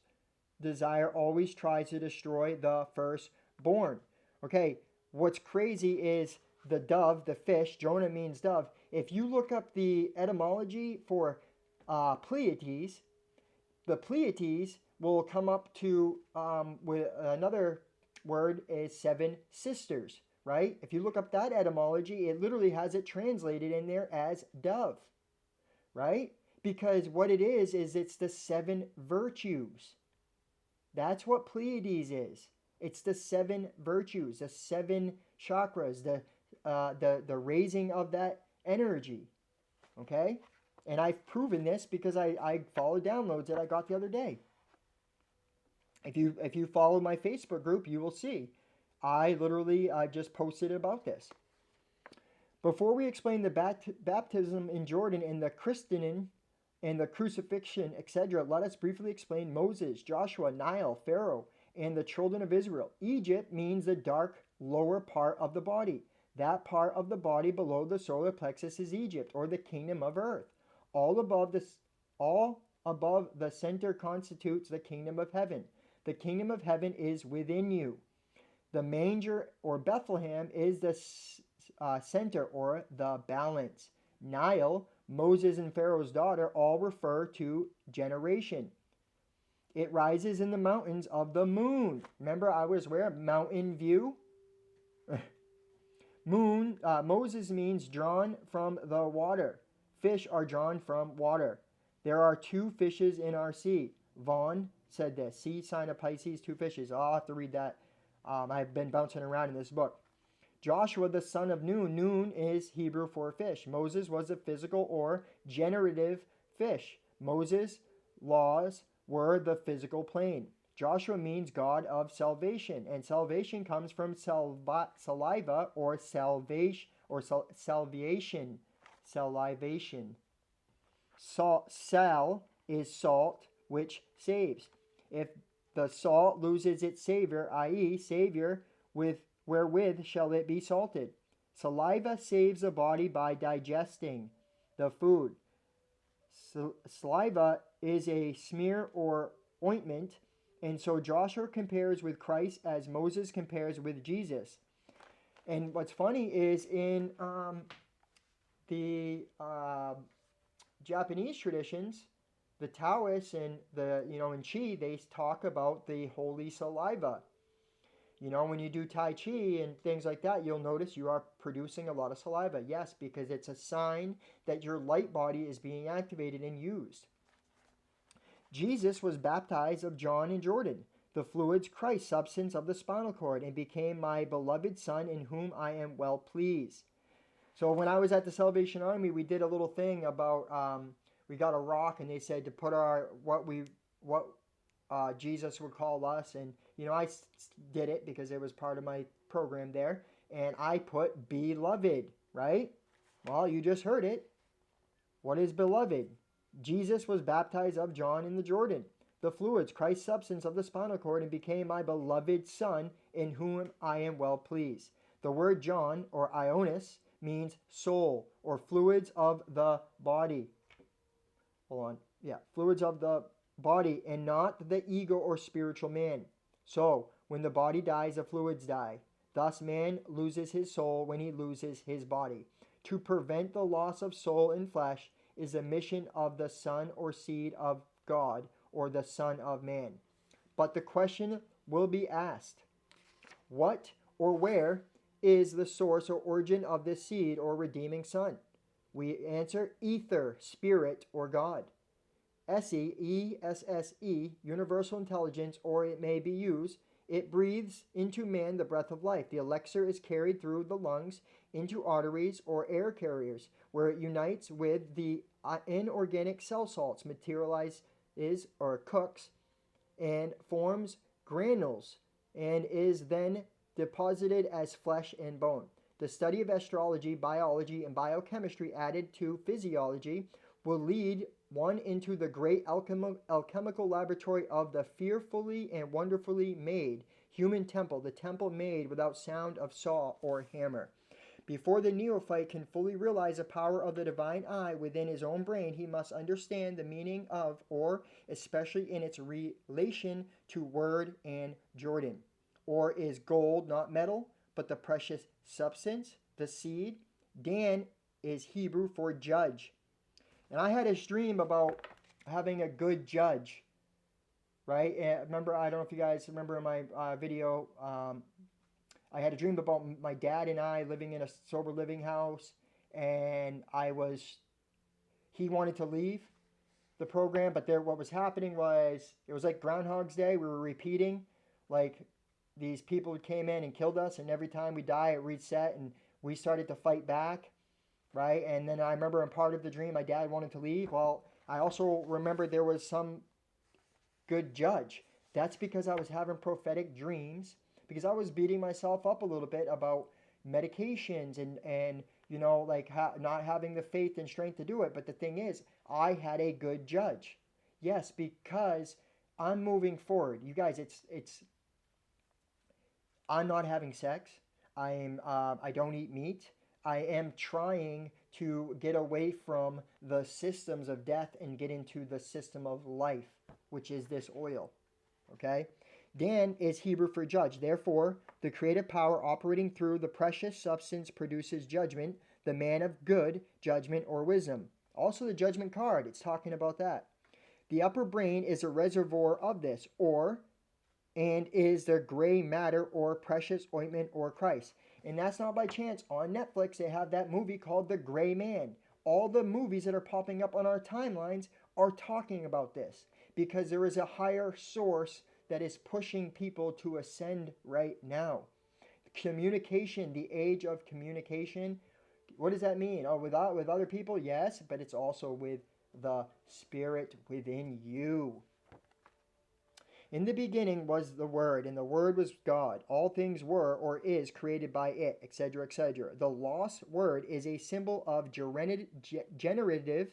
desire always tries to destroy the firstborn. Okay, what's crazy is the dove, the fish, Jonah means dove. If you look up the etymology for Pleiades, the Pleiades will come up to with another word is 7 sisters, right? If you look up that etymology, it literally has it translated in there as dove, right? Because what it is it's the 7 virtues. That's what Pleiades is. It's the 7 virtues, the 7 chakras, the raising of that energy. Okay? And I've proven this because I followed downloads that I got the other day. If you follow my Facebook group, you will see. I literally just posted about this. Before we explain the baptism in Jordan and the christening and the crucifixion, etc., let us briefly explain Moses, Joshua, Nile, Pharaoh, and the children of Israel. Egypt means the dark lower part of the body. That part of the body below the solar plexus is Egypt, or the kingdom of earth. All above the center constitutes the kingdom of heaven. The kingdom of heaven is within you. The manger, or Bethlehem, is the center, or the balance. Nile, Moses and Pharaoh's daughter, all refer to generation. It rises in the mountains of the moon. Remember, I was where? Mountain View? Moses means drawn from the water. Fish are drawn from water. There are two fishes in our sea. Vaughn said this. Sea sign of Pisces, two fishes. I'll have to read that. I've been bouncing around in this book. Joshua, the son of Nun. Nun is Hebrew for fish. Moses was a physical or generative fish. Moses' laws were the physical plane. Joshua means God of salvation, and salvation comes from saliva or salvation or salvation. Salivation. Sal is salt, which saves. If the salt loses its savor, i.e., savior, wherewith shall it be salted? Saliva saves the body by digesting the food. Saliva is a smear or ointment, and so Joshua compares with Christ as Moses compares with Jesus. And what's funny is in the Japanese traditions, the Taoists and in Chi, they talk about the holy saliva. When you do Tai Chi and things like that, you'll notice you are producing a lot of saliva. Yes, because it's a sign that your light body is being activated and used. Jesus was baptized of John in Jordan, the fluids Christ, substance of the spinal cord, and became my beloved Son in whom I am well pleased. So when I was at the Salvation Army, we did a little thing about, we got a rock and they said to put what Jesus would call us. And, I did it because it was part of my program there. And I put beloved, right? Well, you just heard it. What is beloved? Jesus was baptized of John in the Jordan, the fluids, Christ's substance of the spinal cord, and became my beloved Son in whom I am well pleased. The word John, or Ionis, means soul or fluids of the body. Fluids of the body and not the ego or spiritual man. So, when the body dies, the fluids die. Thus, man loses his soul when he loses his body. To prevent the loss of soul and flesh is the mission of the Son or seed of God or the Son of Man. But the question will be asked, what or where is the source or origin of this seed or redeeming Son? We answer ether, spirit, or God. ESSE, universal intelligence, or it may be used. It breathes into man the breath of life. The elixir is carried through the lungs into arteries or air carriers, where it unites with the inorganic cell salts, materializes or cooks, and forms granules, and is then deposited as flesh and bone. The study of astrology, biology, and biochemistry added to physiology will lead one into the great alchemical laboratory of the fearfully and wonderfully made human temple, the temple made without sound of saw or hammer. Before the neophyte can fully realize the power of the divine eye within his own brain, he must understand the meaning of, or especially in its relation to word and Jordan. Or is gold not metal, but the precious substance, the seed? Dan is Hebrew for judge. And I had this dream about having a good judge, right? And remember, I don't know if you guys remember in my video, I had a dream about my dad and I living in a sober living house, and he wanted to leave the program, but what was happening was, it was like Groundhog's Day. We were repeating, like these people came in and killed us, and every time we die, it reset, and we started to fight back. Right? And then I remember in part of the dream, my dad wanted to leave. Well, I also remember there was some good judge. That's because I was having prophetic dreams, because I was beating myself up a little bit about medications and not having the faith and strength to do it. But the thing is, I had a good judge. Yes, because I'm moving forward. You guys, I'm not having sex. I don't eat meat. I am trying to get away from the systems of death and get into the system of life, which is this oil. Okay? Dan is Hebrew for judge. Therefore, the creative power operating through the precious substance produces judgment, the man of good judgment or wisdom. Also, the judgment card, it's talking about that. The upper brain is a reservoir of this, and is the gray matter or precious ointment or Christ. And that's not by chance. On Netflix, they have that movie called The Gray Man. All the movies that are popping up on our timelines are talking about this because there is a higher source that is pushing people to ascend right now. Communication, the age of communication. What does that mean? Oh, with other people, yes, but it's also with the spirit within you. In the beginning was the Word, and the Word was God. All things were or is created by it, etc., etc. The lost word is a symbol of generative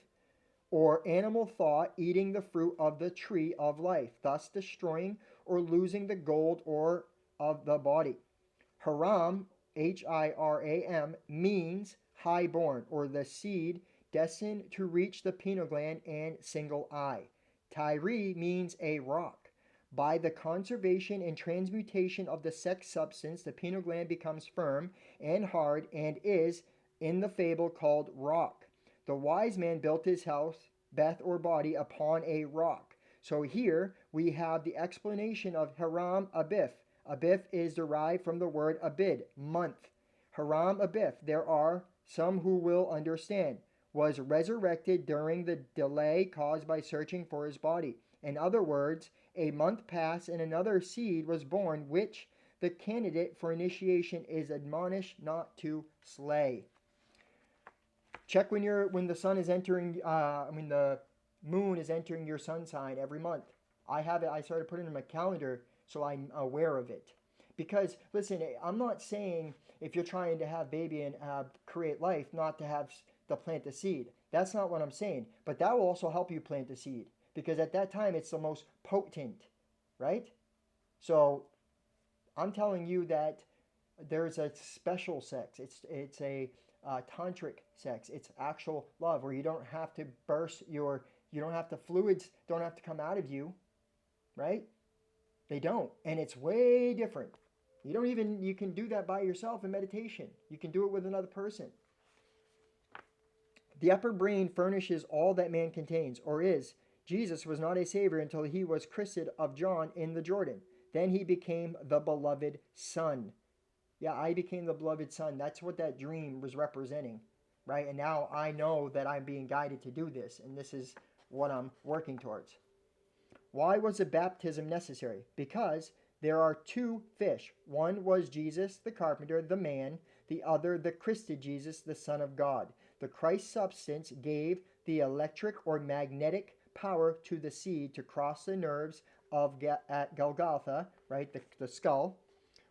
or animal thought eating the fruit of the tree of life, thus destroying or losing the gold or of the body. Haram, Hiram, means highborn, or the seed destined to reach the pineal gland and single eye. Tyre means a rock. By the conservation and transmutation of the sex substance, the pineal gland becomes firm and hard and is, in the fable, called rock. The wise man built his house, Beth or body, upon a rock. So here we have the explanation of Haram Abif. Abif is derived from the word Abid, month. Haram Abif, there are some who will understand, was resurrected during the delay caused by searching for his body. In other words, a month passed and another seed was born, which the candidate for initiation is admonished not to slay. Check when the sun is entering. When the moon is entering your sun sign every month. I have it. I started putting it in my calendar so I'm aware of it. Because listen, I'm not saying if you're trying to have baby and create life, not to have to plant the seed. That's not what I'm saying. But that will also help you plant the seed because at that time it's the most potent, right? So I'm telling you that there's a special sex. It's a tantric sex. It's actual love where you don't have to you don't have to, fluids don't have to come out of you, right? They don't. And it's way different. You can do that by yourself in meditation. You can do it with another person. The upper brain furnishes all that man contains, or is. Jesus was not a savior until he was christened of John in the Jordan. Then he became the beloved son. Yeah, I became the beloved son. That's what that dream was representing, right? And now I know that I'm being guided to do this, and this is what I'm working towards. Why was a baptism necessary? Because there are two fish. One was Jesus, the carpenter, the man. The other, the Christed Jesus, the Son of God. The Christ substance gave the electric or magnetic power to the seed to cross the nerves at Golgotha, right, the skull,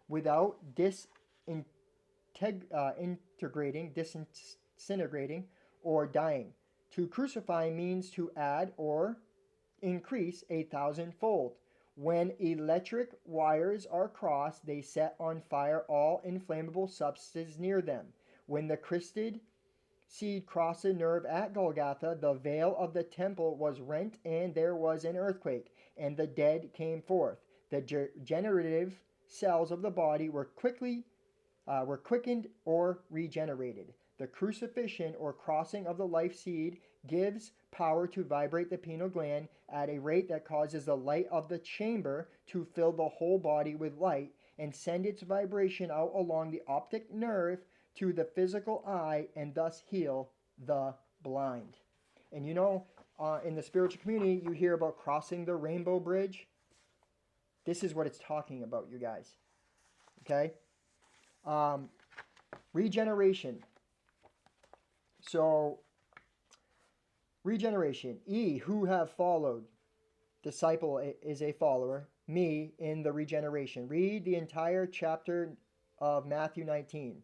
without disintegrating, or dying. To crucify means to add or increase 1,000-fold. When electric wires are crossed, they set on fire all inflammable substances near them. When the Christed seed crossed the nerve at Golgotha, the veil of the temple was rent and there was an earthquake, and the dead came forth. The generative cells of the body were quickened or regenerated. The crucifixion or crossing of the life seed gives power to vibrate the pineal gland at a rate that causes the light of the chamber to fill the whole body with light and send its vibration out along the optic nerve to the physical eye and thus heal the blind. And in the spiritual community, you hear about crossing the rainbow bridge. This is what it's talking about, you guys. Okay? Regeneration. So, regeneration. Who have followed. Disciple is a follower. Me in the regeneration. Read the entire chapter of Matthew 19.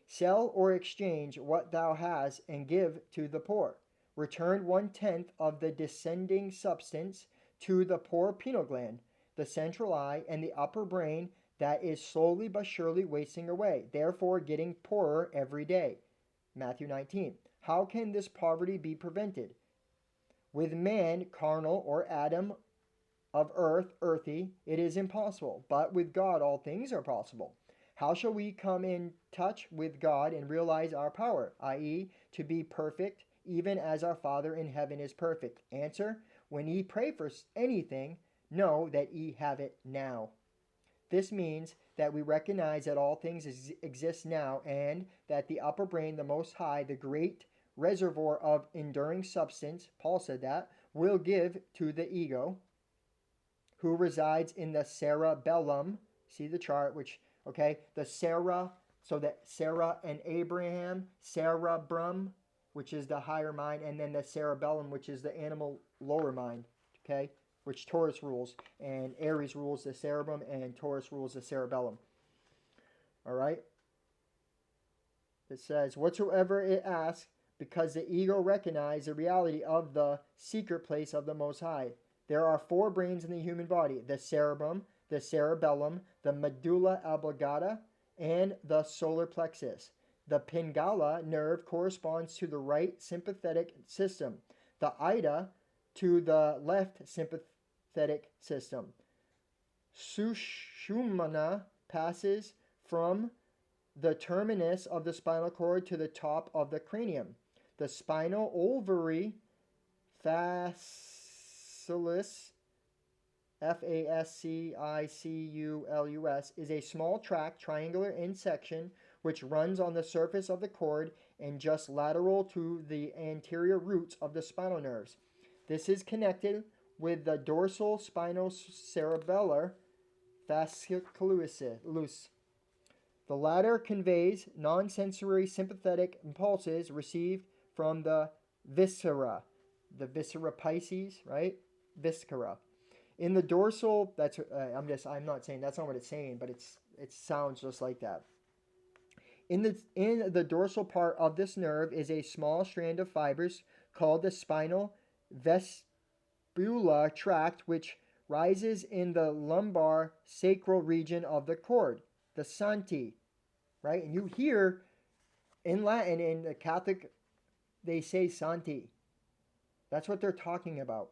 Sell or exchange what thou hast and give to the poor. Return 1/10 of the descending substance to the poor pineal gland, the central eye, and the upper brain that is slowly but surely wasting away, therefore getting poorer every day. Matthew 19. How can this poverty be prevented? With man, carnal, or Adam of earth, earthy, it is impossible, but with God all things are possible. How shall we come in touch with God and realize our power, i.e., to be perfect, even as our Father in heaven is perfect? Answer: when ye pray for anything, know that ye have it now. This means that we recognize that all things exist now and that the upper brain, the Most High, the great reservoir of enduring substance, Paul said that, will give to the ego, who resides in the cerebellum. See the chart, which, okay, the Sarah, so that Sarah and Abraham, cerebrum, which is the higher mind, and then the cerebellum, which is the animal lower mind, okay, which Taurus rules, and Aries rules the cerebrum, and Taurus rules the cerebellum. All right? It says, whatsoever it asks, because the ego recognizes the reality of the secret place of the Most High. There are 4 brains in the human body: the cerebrum, the cerebellum, the medulla oblongata, and the solar plexus. The pingala nerve corresponds to the right sympathetic system, the ida to the left sympathetic system. Sushumna passes from the terminus of the spinal cord to the top of the cranium. The spinal ovary fasciculus, fasciculus, is a small tract, triangular in section, which runs on the surface of the cord and just lateral to the anterior roots of the spinal nerves. This is connected with the dorsal spinocerebellar fasciculus. The latter conveys non-sensory sympathetic impulses received from the viscera Pisces, right? Viscera. In the dorsal, I'm not saying that's not what it's saying, but it sounds just like that. In the dorsal part of this nerve is a small strand of fibers called the spinal vestibular tract, which rises in the lumbar sacral region of the cord, the Santi, right? And you hear in Latin, in the Catholic, they say Santi. That's what they're talking about.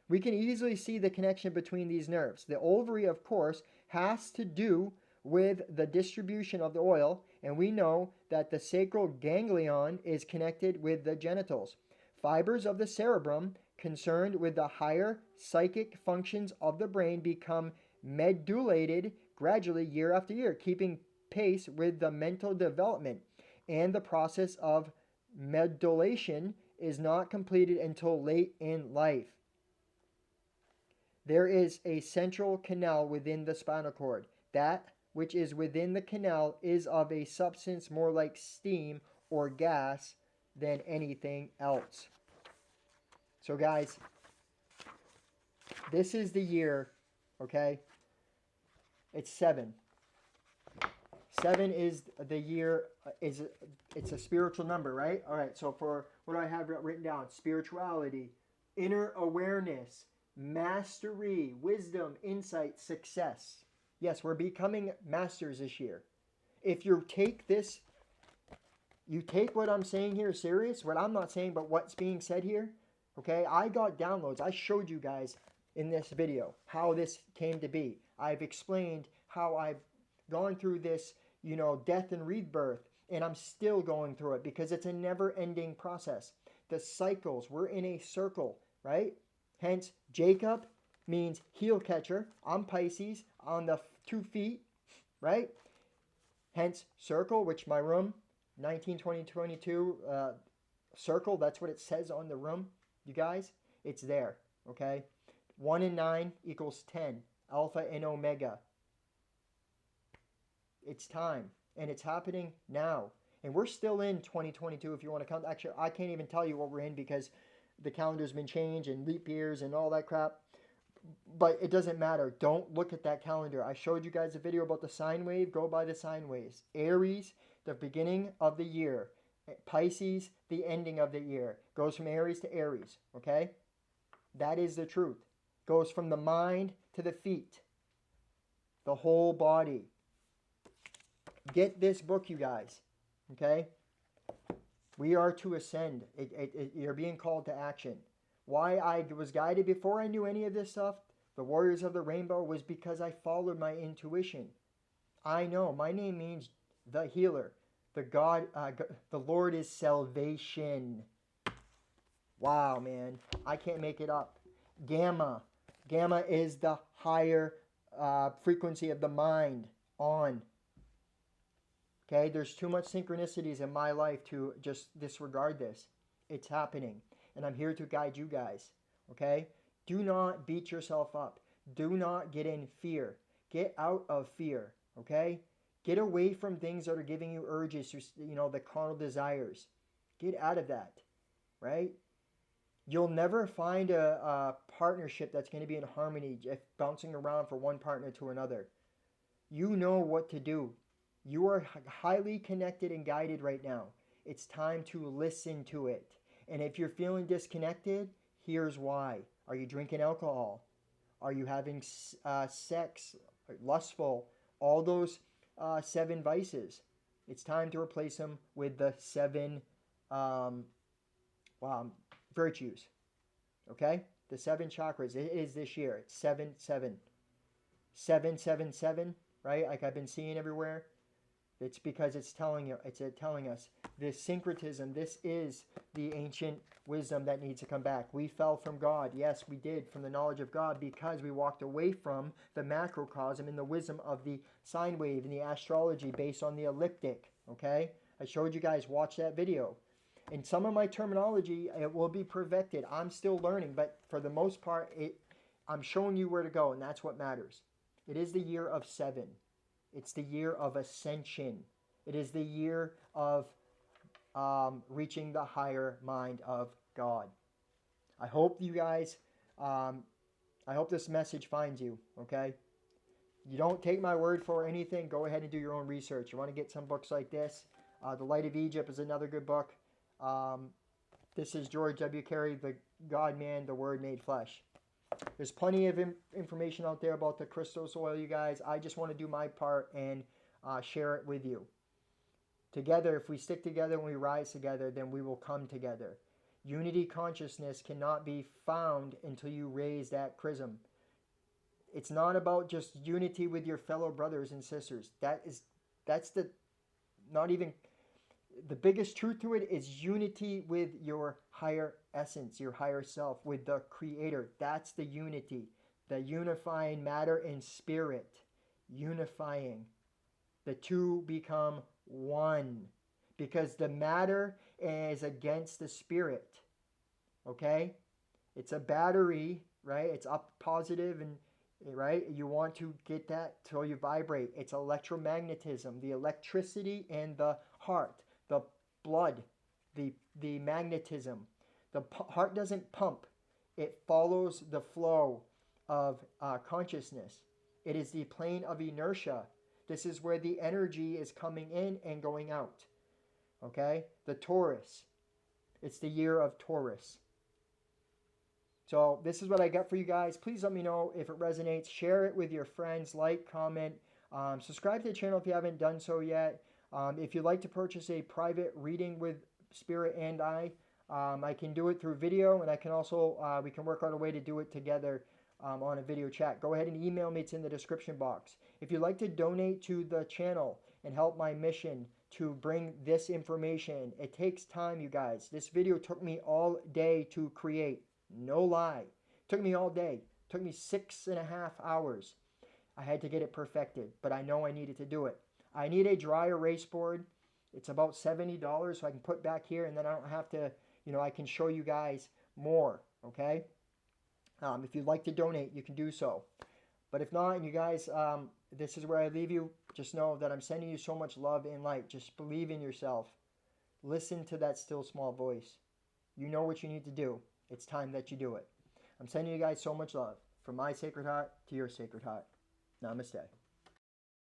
We can easily see the connection between these nerves. The ovary, of course, has to do with the distribution of the oil, and we know that the sacral ganglion is connected with the genitals. Fibers of the cerebrum concerned with the higher psychic functions of the brain become medullated gradually year after year, keeping pace with the mental development, and the process of medullation is not completed until late in life. There is a central canal within the spinal cord. That which is within the canal is of a substance more like steam or gas than anything else. So guys, this is the year, okay? It's 7. 7 is the year, it's a spiritual number, right? All right, so for what do I have written down? Spirituality, inner awareness, mastery, wisdom, insight, success. Yes, we're becoming masters this year. If you take what I'm saying here serious, what I'm not saying, but what's being said here, okay? I got downloads. I showed you guys in this video how this came to be. I've explained how I've gone through this, death and rebirth, and I'm still going through it because it's a never-ending process. The cycles, we're in a circle, right? Hence, Jacob means heel catcher. I'm Pisces on the 2 feet, right? Hence, circle, which my room, 19, 20, 22, circle, that's what it says on the room, you guys. It's there, okay? 1 and 9 equals 10, alpha and omega. It's time, and it's happening now. And we're still in 2022 if you want to count. Actually, I can't even tell you what we're in because the calendar's been changed and leap years and all that crap. But it doesn't matter. Don't look at that calendar. I showed you guys a video about the sine wave. Go by the sine waves. Aries, the beginning of the year. Pisces, the ending of the year. Goes from Aries to Aries, okay? That is the truth. Goes from the mind to the feet. The whole body. Get this book, you guys, okay? We are to ascend. You're being called to action. Why I was guided before I knew any of this stuff, the Warriors of the Rainbow, was because I followed my intuition. I know. My name means the healer. The Lord is salvation. Wow, man. I can't make it up. Gamma. Gamma is the higher frequency of the mind on. Okay, there's too much synchronicities in my life to just disregard this. It's happening, and I'm here to guide you guys. Okay, do not beat yourself up. Do not get in fear. Get out of fear. Okay, get away from things that are giving you urges, the carnal desires. Get out of that, right? You'll never find a partnership that's going to be in harmony if bouncing around from one partner to another. You know what to do. You are highly connected and guided right now. It's time to listen to it. And if you're feeling disconnected, here's why. Are you drinking alcohol? Are you having sex, lustful, all those 7 vices? It's time to replace them with the 7 um, virtues. Okay? The 7 chakras. It is this year. It's 7, 7. 777, right? Like I've been seeing everywhere. It's because it's telling us this syncretism. This is the ancient wisdom that needs to come back. We fell from God. Yes, we did, from the knowledge of God, because we walked away from the macrocosm and the wisdom of the sine wave and the astrology based on the ecliptic. Okay? I showed you guys, watch that video. And some of my terminology, it will be perfected. I'm still learning, but for the most part, I'm showing you where to go, and that's what matters. It is the year of 7. It's the year of ascension. It is the year of reaching the higher mind of God. I hope you guys, I hope this message finds you, okay? You don't take my word for anything. Go ahead and do your own research. You want to get some books like this. The Light of Egypt is another good book. This is George W. Carey, the God-man, the Word made flesh. There's plenty of information out there about the Christos oil, you guys. I just want to do my part and share it with you. Together, if we stick together and we rise together, then we will come together. Unity consciousness cannot be found until you raise that chrism. It's not about just unity with your fellow brothers and sisters. That's the not even the biggest truth to it is unity with your higher essence, your higher self, with the Creator. That's the unity, the unifying matter and spirit, unifying. The two become one because the matter is against the spirit. Okay? It's a battery, right? It's up positive and right? You want to get that till you vibrate. It's electromagnetism, the electricity and the heart, the blood, the magnetism. The heart doesn't pump. It follows the flow of consciousness. It is the plane of inertia. This is where the energy is coming in and going out. Okay? The Taurus. It's the year of Taurus. So this is what I got for you guys. Please let me know if it resonates. Share it with your friends. Like, comment. Subscribe to the channel if you haven't done so yet. If you'd like to purchase a private reading with Spirit and I can do it through video, and I can also, we can work out a way to do it together on a video chat. Go ahead and email me. It's in the description box. If you'd like to donate to the channel and help my mission to bring this information, it takes time, you guys. This video took me all day to create. No lie. It took me all day. It took me 6.5 hours. I had to get it perfected, but I know I needed to do it. I need a dry erase board. It's about $70, so I can put back here, and then I don't have to, I can show you guys more, okay? If you'd like to donate, you can do so. But if not, and you guys, this is where I leave you. Just know that I'm sending you so much love and light. Just believe in yourself. Listen to that still small voice. You know what you need to do. It's time that you do it. I'm sending you guys so much love. From my sacred heart to your sacred heart. Namaste.